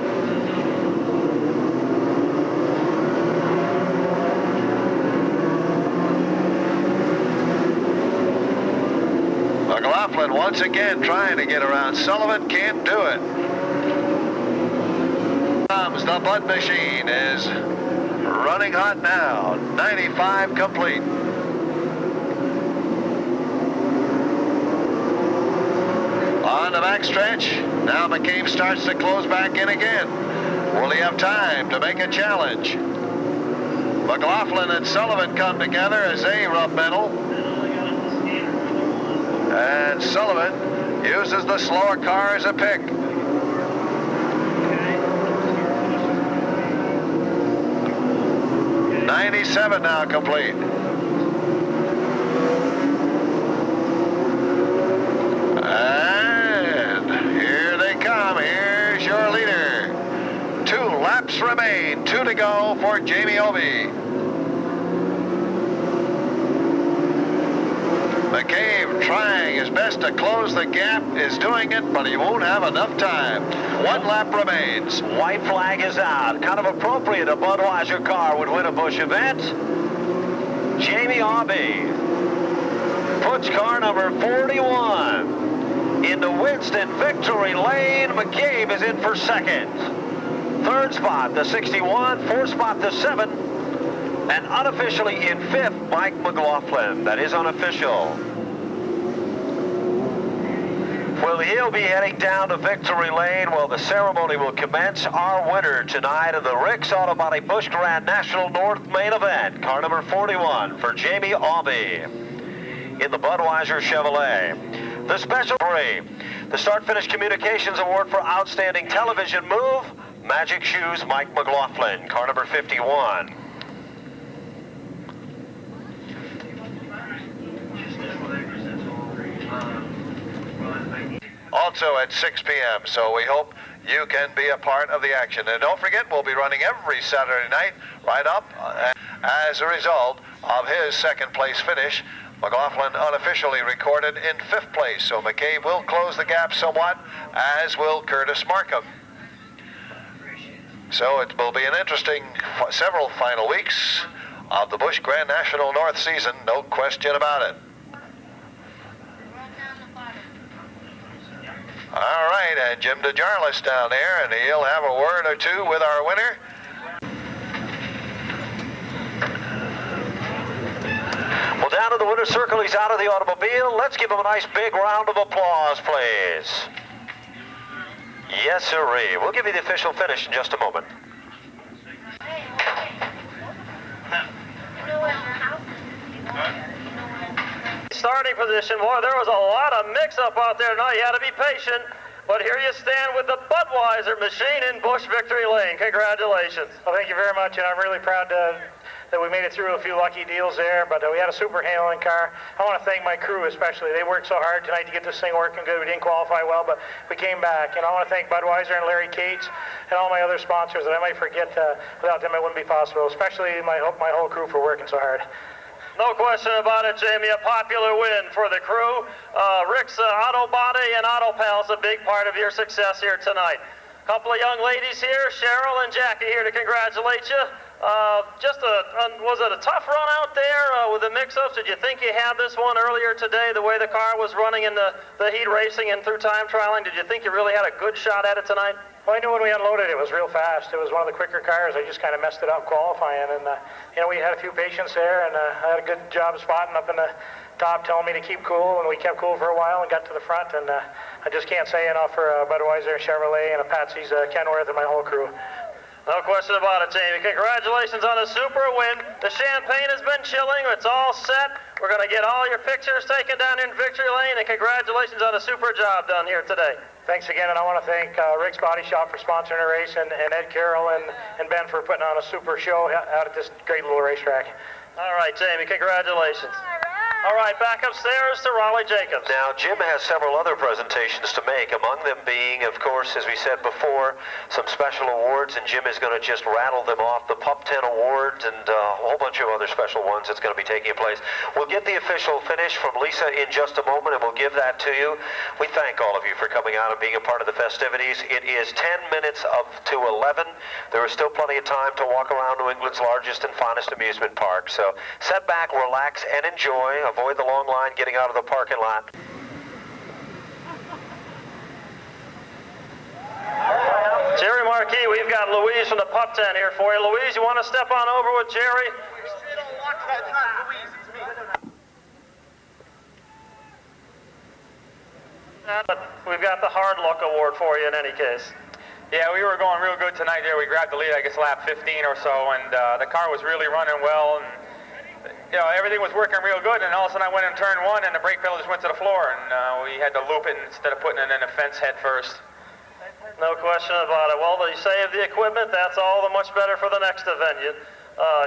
McLaughlin once again trying to get around Sullivan, can't do it. Comes the Bud machine is running hot now, 95 complete. On the backstretch, now McCabe starts to close back in again. Will he have time to make a challenge? McLaughlin and Sullivan come together as they rub metal. And Sullivan uses the slower car as a pick. .97 now complete. And here they come. Here's your leader. 2 laps remain. 2 to go for Jamie Obie. McCabe trying his best to close the gap, is doing it, but he won't have enough time. 1 lap remains. White flag is out. Kind of appropriate a Budweiser car would win a Busch event. Jamie Obie puts car number 41 into Winston victory lane. McCabe is in for 2nd. 3rd spot, the 61. 4th spot, the 7. And unofficially in 5th, Mike McLaughlin. That is unofficial. Well, he'll be heading down to victory lane. Well, the ceremony will commence. Our winner tonight of the Rick's Auto Body Busch Grand National North main event, car number 41 for Jamie Obie in the Budweiser Chevrolet. The special 3, the Start-Finish Communications Award for Outstanding Television Move, Magic Shoes, Mike McLaughlin, car number 51. Also at 6 p.m., so we hope you can be a part of the action. And don't forget, we'll be running every Saturday night right up as a result of his second place finish. McLaughlin unofficially recorded in 5th place, so McCabe will close the gap somewhat, as will Curtis Markham. So it will be an interesting several final weeks of the Busch Grand National North season, no question about it. All right, and Jim DeJarlis down there, and he'll have a word or two with our winner. Well, down in the winner's circle, he's out of the automobile. Let's give him a nice big round of applause, please. Yes, sirree. We'll give you the official finish in just a moment. Starting position, boy, there was a lot of mix-up out there tonight. You had to be patient, but here you stand with the Budweiser machine in Busch Victory Lane. Congratulations. Well, thank you very much, and I'm really proud that we made it through a few lucky deals there, but we had a super handling car. I want to thank my crew especially. They worked so hard tonight to get this thing working good. We didn't qualify well, but we came back. And I want to thank Budweiser and Larry Cates and all my other sponsors that I might forget. Without them, it wouldn't be possible, especially my whole crew for working so hard. No question about it, Jamie. A popular win for the crew. Rick's Auto Body and Auto Pals, a big part of your success here tonight. A couple of young ladies here, Cheryl and Jackie, here to congratulate you. Was it a tough run out there with the mix-ups? Did you think you had this one earlier today, the way the car was running in the heat racing and through time trialing? Did you think you really had a good shot at it tonight? Well, I knew when we unloaded it was real fast. It was one of the quicker cars. I just kind of messed it up qualifying, and we had a few patients there, and I had a good job spotting up in the top, telling me to keep cool, and we kept cool for a while and got to the front, and I just can't say enough for Budweiser, Chevrolet, and Patsy's Kenworth and my whole crew. No question about it, Jamie. Congratulations on a super win. The champagne has been chilling. It's all set. We're going to get all your pictures taken down in Victory Lane, and congratulations on a super job done here today. Thanks again, and I want to thank Rick's Body Shop for sponsoring the race, and Ed Carroll and Ben for putting on a super show out at this great little racetrack. All right, Jamie, congratulations. All right, back upstairs to Raleigh Jacobs. Now, Jim has several other presentations to make, among them being, of course, as we said before, some special awards, and Jim is going to just rattle them off, the Pup 10 Awards and a whole bunch of other special ones that's going to be taking place. We'll get the official finish from Lisa in just a moment, and we'll give that to you. We thank all of you for coming out and being a part of the festivities. It is 10 minutes to 11. There is still plenty of time to walk around New England's largest and finest amusement park. So sit back, relax, and enjoy. Avoid the long line getting out of the parking lot. Jerry Marquis, we've got Louise from the Pup 10 here for you. Louise, you want to step on over with Jerry? But we've got the hard luck award for you in any case. Yeah, we were going real good tonight there. We grabbed the lead, I guess, lap 15 or so, and the car was really running well, and everything was working real good, and all of a sudden I went in turn one, and the brake pedal just went to the floor, and we had to loop it instead of putting it in a fence head first. No question about it. Well, they saved the equipment. That's all the much better for the next event.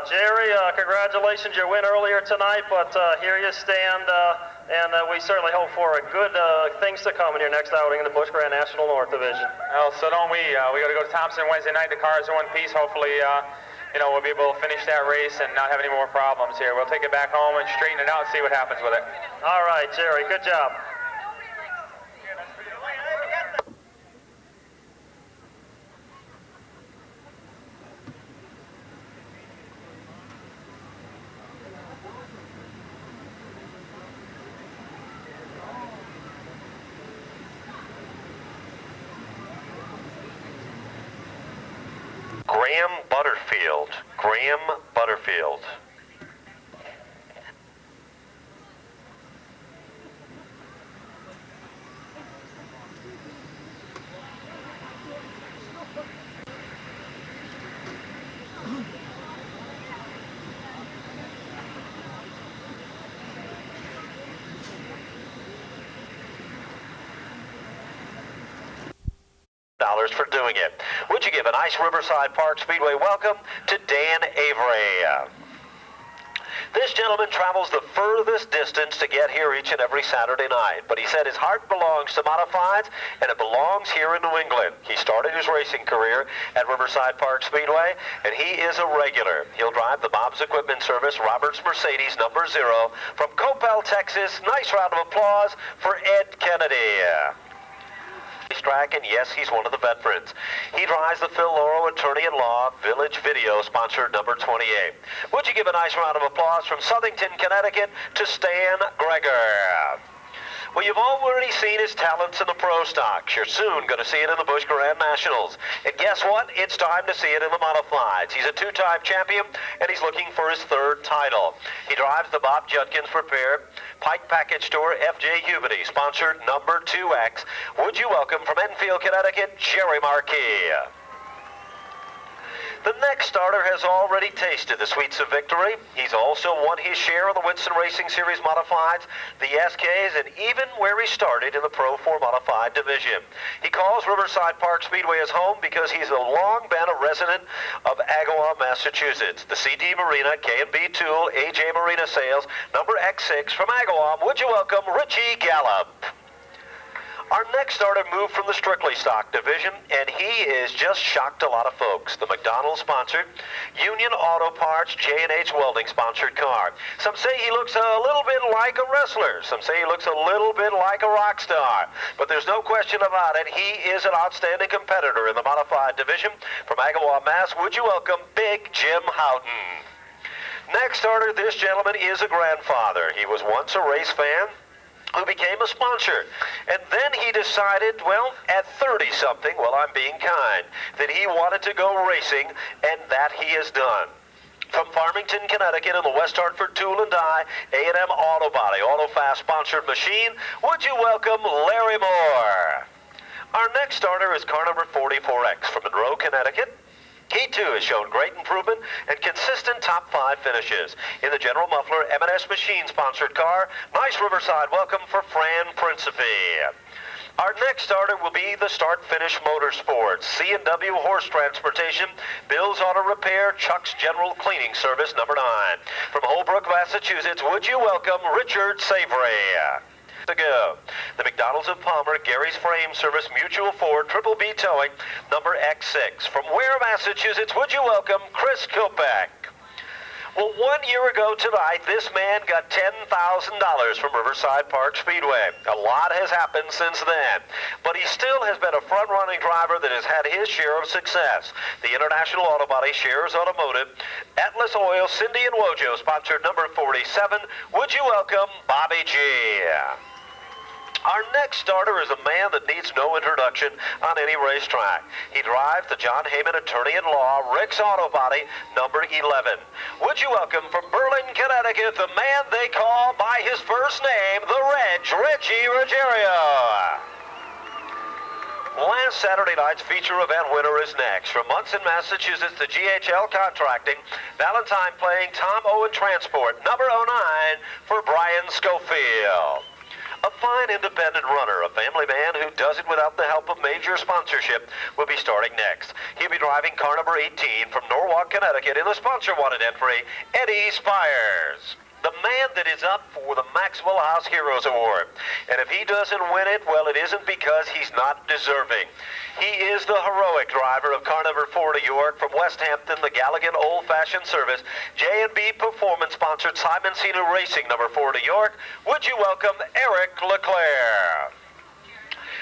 Jerry, congratulations, your win earlier tonight, but here you stand, and we certainly hope for good things to come in your next outing in the Busch Grand National North Division. Well, so don't we. We got to go to Thompson Wednesday night. The cars are in one piece. Hopefully, we'll be able to finish that race and not have any more problems here. We'll take it back home and straighten it out and see what happens with it. All right, Jerry, good job. Graham Butterfield. For doing it. Would you give a nice Riverside Park Speedway welcome to Dan Avery? This gentleman travels the furthest distance to get here each and every Saturday night, but he said his heart belongs to modifieds, and it belongs here in New England. He started his racing career at Riverside Park Speedway, and he is a regular. He'll drive the Bob's Equipment Service Roberts Mercedes number 0 from Coppell, Texas. Nice round of applause for Ed Kennedy. Track, and yes, he's one of the veterans. He drives the Phil Lauro Attorney-at-Law Village Video, sponsored number 28. Would you give a nice round of applause from Southington, Connecticut, to Stan Greger? Well, you've already seen his talents in the pro stocks. You're soon going to see it in the Busch Grand Nationals. And guess what? It's time to see it in the modifieds. He's a 2-time champion, and he's looking for his 3rd title. He drives the Bob Judkins Prepare Pike Package Store FJ Hubity, sponsored number 2X. Would you welcome from Enfield, Connecticut, Jerry Marquis. The next starter has already tasted the sweets of victory. He's also won his share of the Winston Racing Series Modifieds, the SKs, and even where he started in the Pro 4 Modified division. He calls Riverside Park Speedway his home because he's long been a resident of Agawam, Massachusetts. The CD Marina, K&B Tool, AJ Marina Sales, number X6 from Agawam. Would you welcome Richie Gallup? Our next starter moved from the strictly stock division, and he is just shocked a lot of folks. The McDonald's-sponsored Union Auto Parts J&H Welding-sponsored car. Some say he looks a little bit like a wrestler. Some say he looks a little bit like a rock star. But there's no question about it. He is an outstanding competitor in the modified division. From Agawam, Mass., would you welcome Big Jim Houghton? Next starter, this gentleman is a grandfather. He was once a race fan who became a sponsor. And then he decided, well, at 30-something, well, I'm being kind, that he wanted to go racing, and that he has done. From Farmington, Connecticut, in the West Hartford Tool and Die, A&M Auto Body, Auto Fast sponsored machine, would you welcome Larry Moore? Our next starter is car number 44X from Monroe, Connecticut. He, too, has shown great improvement and consistent top 5 finishes. In the General Muffler M&S Machine-sponsored car, nice Riverside welcome for Fran Principe. Our next starter will be the Start Finish Motorsports, C&W Horse Transportation, Bill's Auto Repair, Chuck's General Cleaning Service, number 9. From Holbrook, Massachusetts, would you welcome Richard Savory? To go. The McDonald's of Palmer, Gary's Frame Service, Mutual Ford, Triple B Towing, number X6. From Ware, Massachusetts, would you welcome Chris Kopeck? Well, 1 year ago tonight, this man got $10,000 from Riverside Park Speedway. A lot has happened since then, but he still has been a front-running driver that has had his share of success. The International Auto Body, Shares Automotive, Atlas Oil, Cindy and Wojo, sponsored number 47. Would you welcome Bobby G? Our next starter is a man that needs no introduction on any racetrack. He drives the John Heyman Attorney-at-Law, Rick's Auto Body, number 11. Would you welcome from Berlin, Connecticut, the man they call by his first name, the Reg, Reggie Ruggiero. Last Saturday night's feature event winner is next. From Munson, Massachusetts, to GHL Contracting, Valentine playing Tom Owen Transport, number 09 for Brian Schofield. A fine independent runner, a family man who does it without the help of major sponsorship, will be starting next. He'll be driving car number 18 from Norwalk, Connecticut, in the sponsor-wanted entry, Eddie Spires. The man that is up for the Maxwell House Heroes Award. And if he doesn't win it, well, it isn't because he's not deserving. He is the heroic driver of car number 4 to York from West Hampton, the Galligan Old-Fashioned Service, J&B Performance-sponsored Simon Sinu Racing number 4 to York. Would you welcome Eric Leclerc?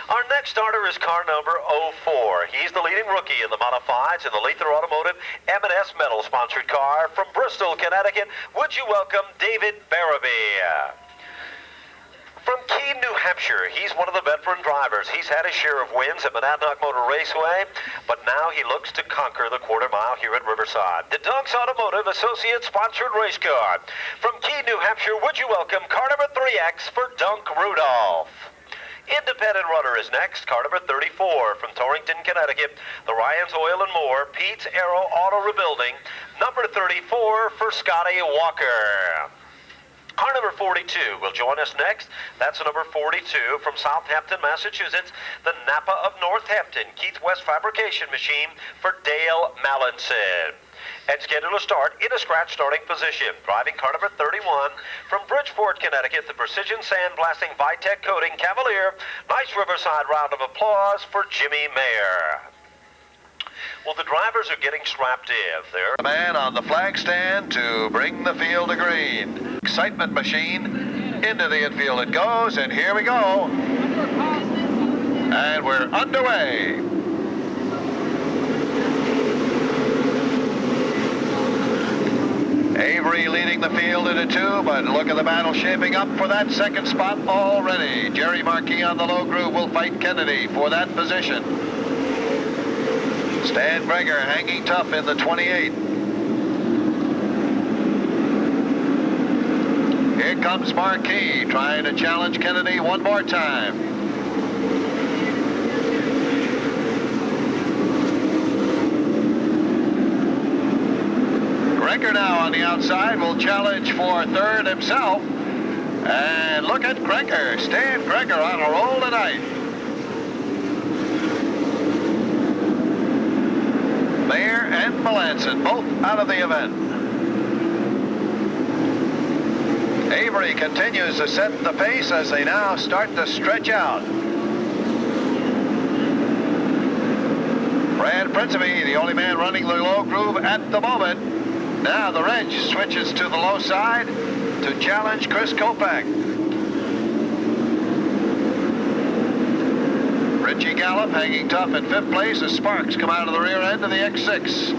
Our next starter is car number 04. He's the leading rookie in the modifieds in the Lather Automotive M&S Metal-sponsored car from Bristol, Connecticut. Would you welcome David Barabee? From Keene, New Hampshire, he's one of the veteran drivers. He's had his share of wins at Monadnock Motor Raceway, but now he looks to conquer the quarter mile here at Riverside. The Dunks Automotive Associate-sponsored race car. From Keene, New Hampshire, would you welcome car number 3X for Dunk Rudolph? Independent runner is next, car number 34 from Torrington, Connecticut, the Ryan's Oil and More, Pete's Aero Auto Rebuilding, number 34 for Scotty Walker. Car number 42 will join us next. That's number 42 from Southampton, Massachusetts, the Napa of Northampton, Keith West Fabrication Machine for Dale Mallinson. and scheduled to start in a scratch starting position. Driving car number 31 from Bridgeport, Connecticut, the Precision Sandblasting Vitec Coating Cavalier. Nice Riverside round of applause for Jimmy Mayer. Well, the drivers are getting strapped in. They're the man on the flag stand to bring the field to green. Excitement machine into the infield it goes, and here we go. And we're underway. Avery leading the field into 2, but look at the battle shaping up for that second spot already. Jerry Marquis on the low groove will fight Kennedy for that position. Stan Greger hanging tough in the 28. Here comes Marquis trying to challenge Kennedy one more time. Greger now on the outside will challenge for third himself. And look at Greger. Stan Greger on a roll tonight. Mayer and Melanson both out of the event. Avery continues to set the pace as they now start to stretch out. Brad Principe, the only man running the low groove at the moment. Now the wrench switches to the low side to challenge Chris Kopak. Richie Gallup hanging tough in 5th place as sparks come out of the rear end of the X6.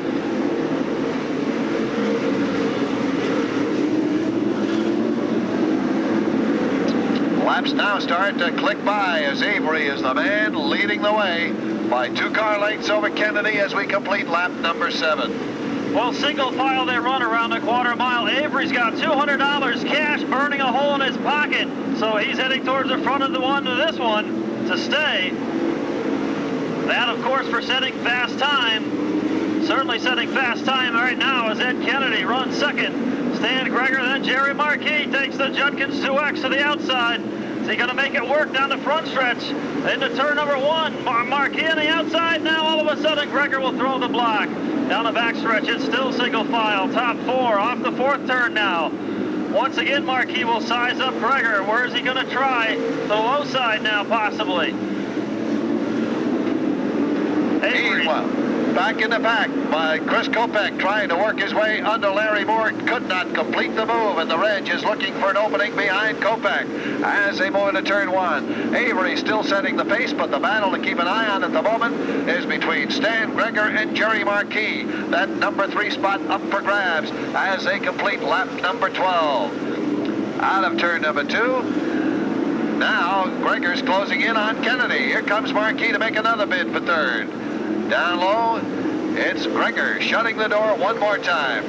Laps now start to click by as Avery is the man leading the way by 2 car lengths over Kennedy as we complete lap number 7. Well, single file they run around the quarter mile. Avery's got $200 cash burning a hole in his pocket, so he's heading towards the front of the one to this one to stay. That, of course, for setting fast time. Certainly setting fast time right now as Ed Kennedy runs second. Stan Greger, then Jerry Marquis takes the Judkins 2X to the outside. Is he going to make it work down the front stretch? Into turn number 1. Marquis on the outside. Now all of a sudden Greger will throw the block. Down the back stretch, it's still single file. Top 4 off the 4th turn now. Once again, Marquis will size up Greger. Where is he going to try? The low side now, possibly. Meanwhile, back in the pack by Chris Kopak trying to work his way under Larry Moore. Could not complete the move, and the Reg is looking for an opening behind Kopak as they move into turn 1. Avery still setting the pace, but the battle to keep an eye on at the moment is between Stan Greger and Jerry Marquis. That number 3 spot up for grabs as they complete lap number 12. Out of turn number 2. Now Greger's closing in on Kennedy. Here comes Marquis to make another bid for third. Down low, it's Greger shutting the door one more time.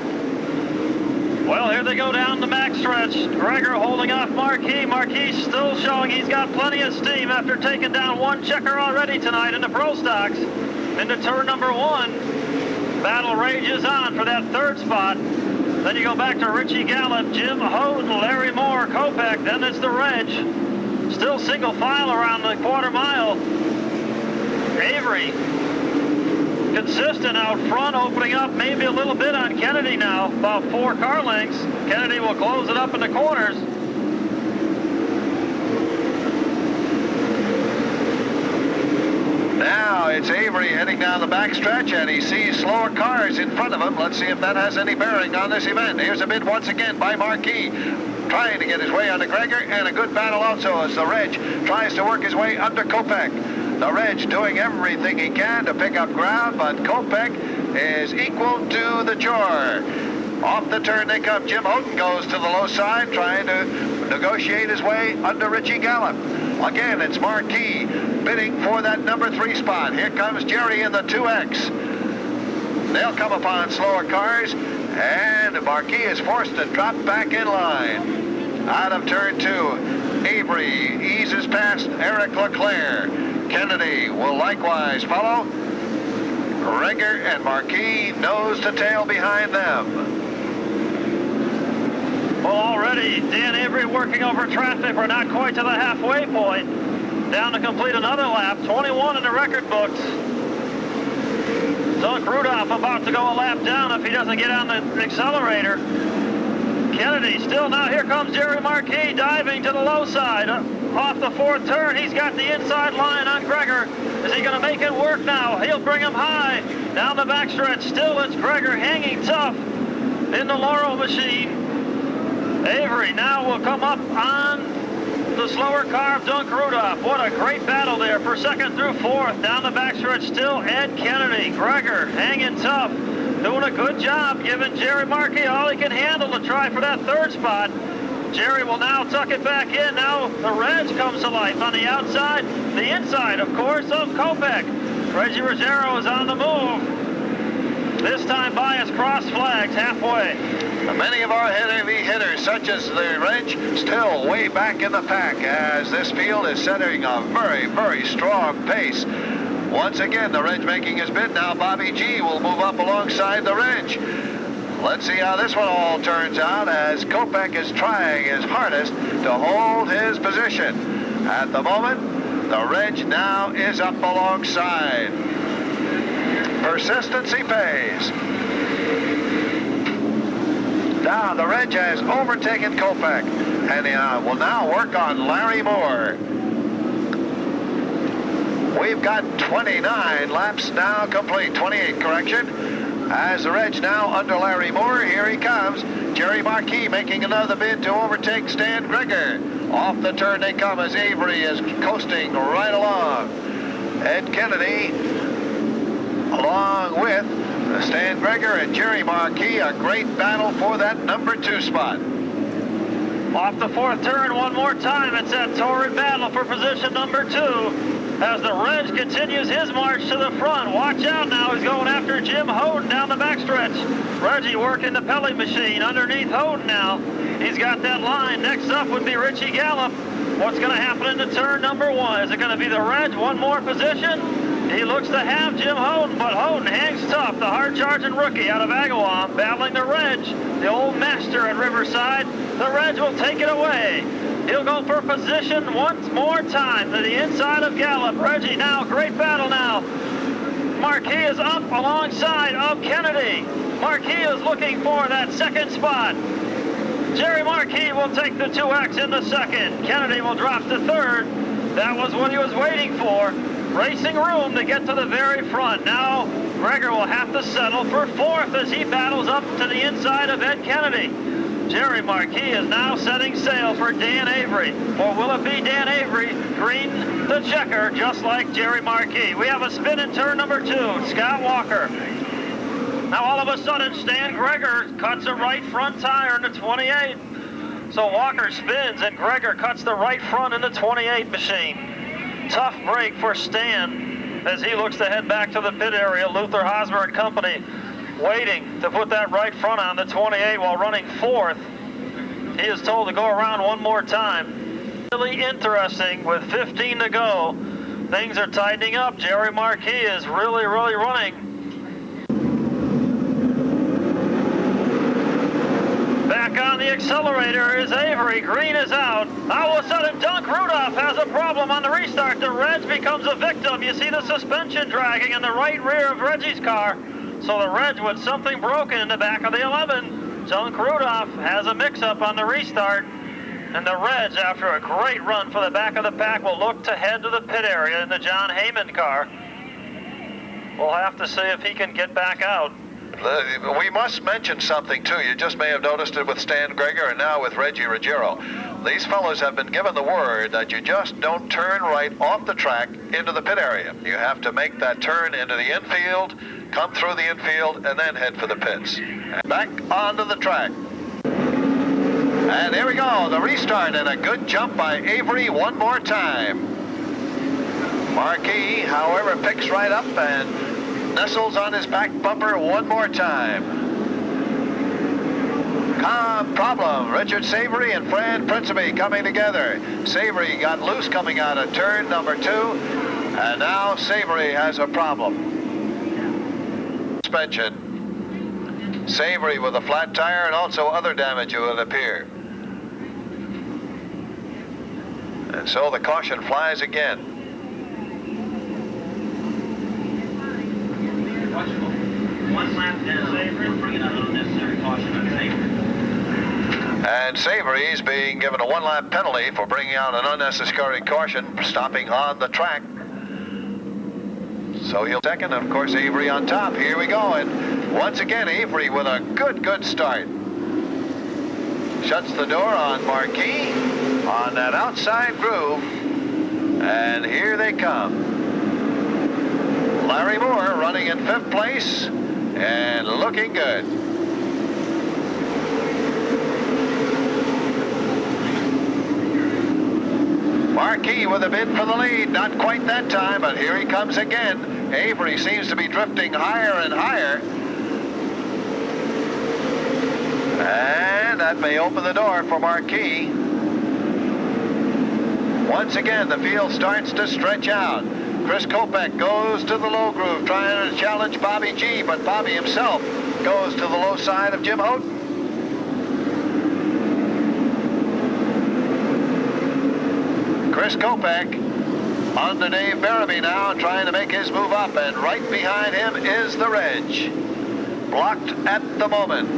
Well, here they go down the back stretch. Greger holding off Marquis. Marquis still showing he's got plenty of steam after taking down 1 checker already tonight in the Pro Stocks. Into turn number 1. Battle rages on for that 3rd spot. Then you go back to Richie Gallup, Jim Houghton, Larry Moore, Kopak. Then it's the Reg. Still single file around the quarter mile. Avery consistent out front, opening up maybe a little bit on Kennedy now, about 4 car lengths. Kennedy will close it up in the corners. Now it's Avery heading down the backstretch, and he sees slower cars in front of him. Let's see if that has any bearing on this event. Here's a bid once again by Marquis, trying to get his way under Greger, and a good battle also as the Reg tries to work his way under Kopak. The Reg doing everything he can to pick up ground, but Kopak is equal to the chore. Off the turn they come. Jim Houghton goes to the low side, trying to negotiate his way under Richie Gallup. Again, it's Marquis bidding for that number 3 spot. Here comes Jerry in the 2X. They'll come upon slower cars, and Marquis is forced to drop back in line. Out of turn 2, Avery eases past Eric Leclerc. Kennedy will likewise follow. Greger and Marquis nose to tail behind them. Well, already Dan Avery working over traffic. We're not quite to the halfway point. Down to complete another lap. 21 in the record books. Dunk Rudolph about to go a lap down if he doesn't get on the accelerator. Kennedy still now. Here comes Jerry Marquis diving to the low side. Off the fourth turn, he's got the inside line on Gregor. Is he going to make it work now? He'll bring him high. Down the backstretch, still it's Gregor hanging tough in the Laurel machine. Avery now will come up on the slower car of Dunk Rudolph. What a great battle there for second through fourth. Down the backstretch still Ed Kennedy. Gregor hanging tough. Doing a good job giving Jerry Markey all he can handle to try for that third spot. Jerry will now tuck it back in. Now the Reg comes to life on the outside. The inside, of course, of Kopech. Reggie Ruggiero is on the move. This time by his cross flags halfway. Many of our heavy hitters, such as the Reg, still way back in the pack as this field is setting a very, very strong pace. Once again, the Reg making his bid. Now Bobby G will move up alongside the Reg. Let's see how this one all turns out as Kopech is trying his hardest to hold his position. At the moment, the Reg now is up alongside. Persistency pays. Now the Reg has overtaken Kopech and will now work on Larry Moore. We've got 29 laps now complete, 28 correction. As the Reg now under Larry Moore, here he comes. Jerry Marquis making another bid to overtake Stan Gregor. Off the turn they come as Avery is coasting right along. Ed Kennedy along with Stan Gregor and Jerry Marquis, a great battle for that number 2 spot. Off the fourth turn one more time, it's that torrid battle for position number 2. As the Reg continues his march to the front. Watch out now, he's going after Jim Houghton down the backstretch. Reggie working the Pelly machine underneath Houghton now. He's got that line. Next up would be Richie Gallup. What's going to happen into turn number 1? Is it going to be the Reg one more position? He looks to have Jim Houghton, but Houghton hangs tough. The hard-charging rookie out of Agawam battling the Reg, the old master at Riverside. The Reg will take it away. He'll go for position once more time to the inside of Gallup. Reggie now, great battle now. Marquis is up alongside of Kennedy. Marquis is looking for that second spot. Jerry Marquis will take the 2X in the second. Kennedy will drop to third. That was what he was waiting for. Racing room to get to the very front. Now Gregor will have to settle for fourth as he battles up to the inside of Ed Kennedy. Jerry Marquis is now setting sail for Dan Avery. Or will it be Dan Avery, green the checker, just like Jerry Marquis? We have a spin in turn number 2, Scott Walker. Now all of a sudden, Stan Gregor cuts a right front tire in the 28. So Walker spins and Gregor cuts the right front in the 28 machine. Tough break for Stan as he looks to head back to the pit area. Luther Hosmer and company waiting to put that right front on the 28 while running fourth. He is told to go around one more time. Really interesting with 15 to go. Things are tightening up. Jerry Marquis is really running. Back on the accelerator is Avery. Green is out. All of a sudden, Dunk Rudolph has a problem on the restart. The Reg becomes a victim. You see the suspension dragging in the right rear of Reggie's car. So the Reg with something broken in the back of the 11. Dunk Rudolph has a mix-up on the restart. And the Reg, after a great run for the back of the pack, will look to head to the pit area in the John Heyman car. We'll have to see if he can get back out. We must mention something, too. You just may have noticed it with Stan Gregor and now with Reggie Ruggiero. These fellows have been given the word that you just don't turn right off the track into the pit area. You have to make that turn into the infield, come through the infield, and then head for the pits. Back onto the track. And here we go, the restart, and a good jump by Avery one more time. Marquis, however, picks right up and nestles on his back bumper one more time. Problem. Richard Savory and Fran Principe coming together. Savory got loose coming out of turn number 2, and now Savory has a problem. Suspension. Savory with a flat tire and also other damage, it would appear. And so the caution flies again. Watchable. for bringing out an unnecessary caution on Savory. And Savory's being given a one-lap penalty for bringing out an unnecessary caution, stopping on the track. So he'll second, and of course Avery on top. Here we go, and once again Avery with a good start. Shuts the door on Marquis on that outside groove, and here they come. Larry Moore running in 5th place and looking good. Marquis with a bid for the lead, not quite that time, but here he comes again. Avery seems to be drifting higher and higher. And that may open the door for Marquis. Once again, the field starts to stretch out. Chris Kopech goes to the low groove, trying to challenge Bobby G, but Bobby himself goes to the low side of Jim Houghton. Chris Kopech on to Dave Barabee now, trying to make his move up, and right behind him is the Reg. Blocked at the moment.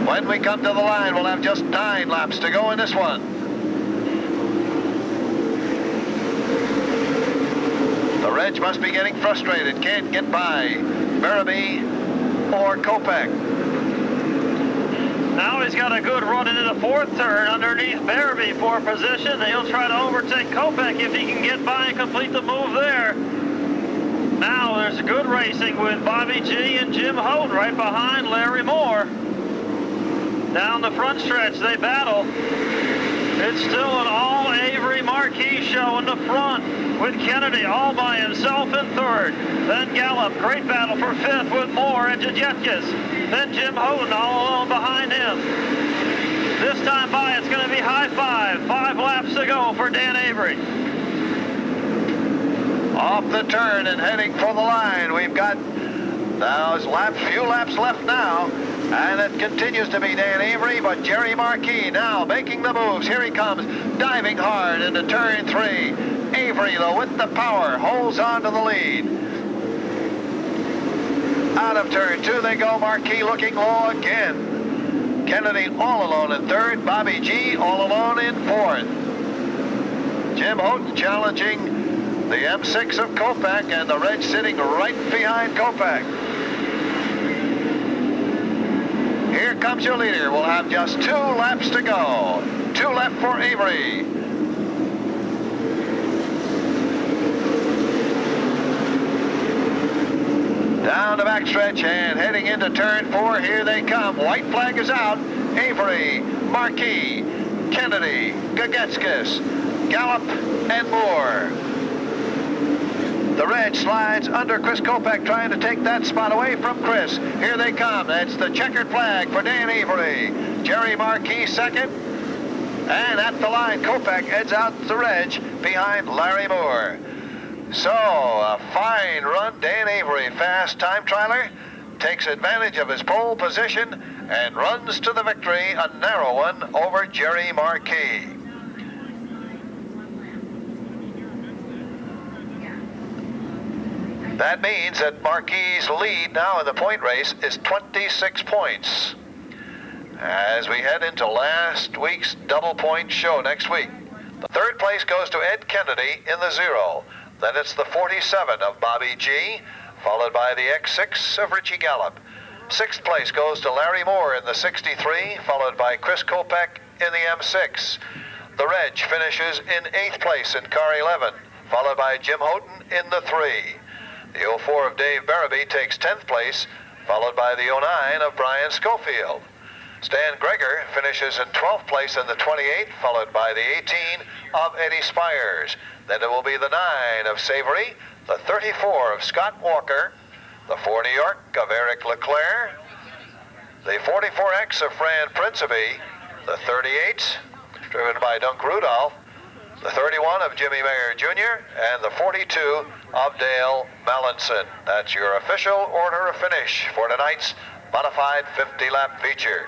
When we come to the line, we'll have just 9 laps to go in this one. The Reg must be getting frustrated, can't get by Barabee or Kopech. Now he's got a good run into the 4th turn underneath Barabee for position. He'll try to overtake Kopech if he can get by and complete the move there. Now there's good racing with Bobby G and Jim Houghton right behind Larry Moore. Down the front stretch they battle. It's still an all Avery Marquis show in the front, with Kennedy all by himself in 3rd. Then Gallup, great battle for 5th with Moore and Jajetkis. Then Jim Houghton all alone behind him. This time by, it's going to be high 5. 5 laps to go for Dan Avery. Off the turn and heading for the line. We've got now few laps left now. And it continues to be Dan Avery, but Jerry Marquis now making the moves. Here he comes, diving hard into turn 3. Avery, though, with the power, holds on to the lead. Out of turn 2 they go, Marquis looking low again. Kennedy all alone in 3rd, Bobby G all alone in 4th. Jim Houghton challenging the M6 of Kopech, and the Reg sitting right behind Kopech. Here comes your leader. We'll have just 2 laps to go. 2 left for Avery. Down the backstretch and heading into turn 4. Here they come. White flag is out. Avery, Marquis, Kennedy, Gagetskis, Gallup, and Moore. The Reg slides under Chris Kopech, trying to take that spot away from Chris. Here they come. It's the checkered flag for Dan Avery. Jerry Marquis 2nd. And at the line, Kopech heads out the Reg behind Larry Moore. So, a fine run. Dan Avery, fast time trialer, takes advantage of his pole position and runs to the victory, a narrow one over Jerry Marquis. That means that Marquis' lead now in the point race is 26 points. As we head into last week's double point show next week, the 3rd place goes to Ed Kennedy in the 0. Then it's the 47 of Bobby G, followed by the X6 of Richie Gallup. 6th place goes to Larry Moore in the 63, followed by Chris Kopech in the M6. The Reg finishes in 8th place in car 11, followed by Jim Houghton in the 3. The 04 of Dave Barabee takes 10th place, followed by the 09 of Brian Schofield. Stan Greger finishes in 12th place in the 28, followed by the 18 of Eddie Spires. Then it will be the 9 of Savory, the 34 of Scott Walker, the 4 New York of Eric Leclerc, the 44X of Fran Principe, the 38 driven by Dunk Rudolph, the 31 of Jimmy Mayer Jr., and the 42 of Dale Mallinson. That's your official order of finish for tonight's modified 50-lap feature.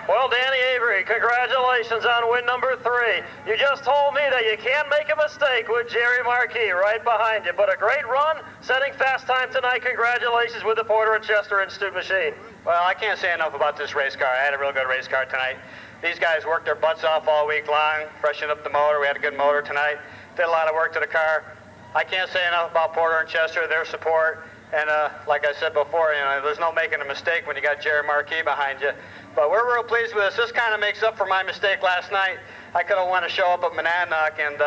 Well, Danny Avery, congratulations on win number 3. You just told me that you can't make a mistake with Jerry Marquis right behind you, but a great run, setting fast time tonight. Congratulations with the Porter and Chester Institute machine. Well, I can't say enough about this race car. I had a real good race car tonight. These guys worked their butts off all week long, freshened up the motor. We had a good motor tonight. Did a lot of work to the car. I can't say enough about Porter and Chester, their support. And like I said before, there's no making a mistake when you got Jerry Marquis behind you. But we're real pleased with this. This kind of makes up for my mistake last night. I could have wanted to show up at Monadnock and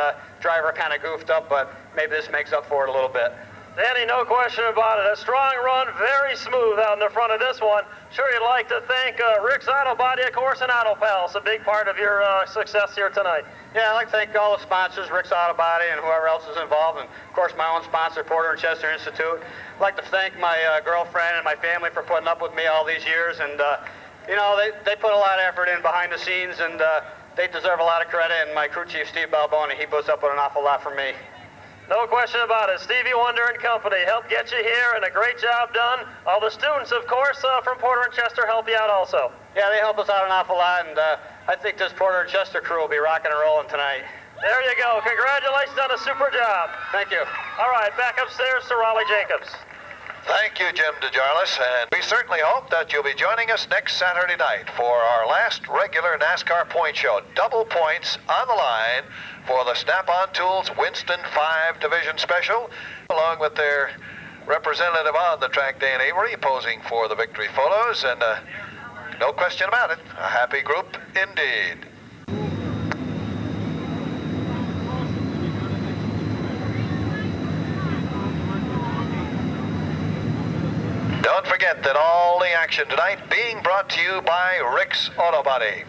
driver kind of goofed up, but maybe this makes up for it a little bit. Danny, no question about it. A strong run, very smooth out in the front of this one. Sure, you'd like to thank Rick's Auto Body, of course, and Auto Pals, a big part of your success here tonight. Yeah, I'd like to thank all the sponsors, Rick's Auto Body and whoever else is involved, and of course my own sponsor, Porter and Chester Institute. I'd like to thank my girlfriend and my family for putting up with me all these years, and they put a lot of effort in behind the scenes, and they deserve a lot of credit, and my crew chief, Steve Balboni, he puts up with an awful lot for me. No question about it. Stevie Wonder and Company helped get you here, and a great job done. All the students, of course, from Porter and Chester help you out also. Yeah, they help us out an awful lot, and I think this Porter and Chester crew will be rocking and rolling tonight. There you go. Congratulations on a super job. Thank you. All right, back upstairs to Raleigh Jacobs. Thank you, Jim DeJarlis, and we certainly hope that you'll be joining us next Saturday night for our last regular NASCAR point show. Double points on the line for the Snap-on Tools Winston 5 Division Special, along with their representative on the track, Dan Avery, posing for the victory photos, and no question about it, a happy group indeed. Don't forget that all the action tonight being brought to you by Rick's Auto Body.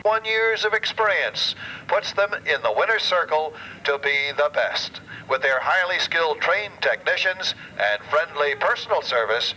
1 year of experience puts them in the winner's circle to be the best. With their highly skilled trained technicians and friendly personal service,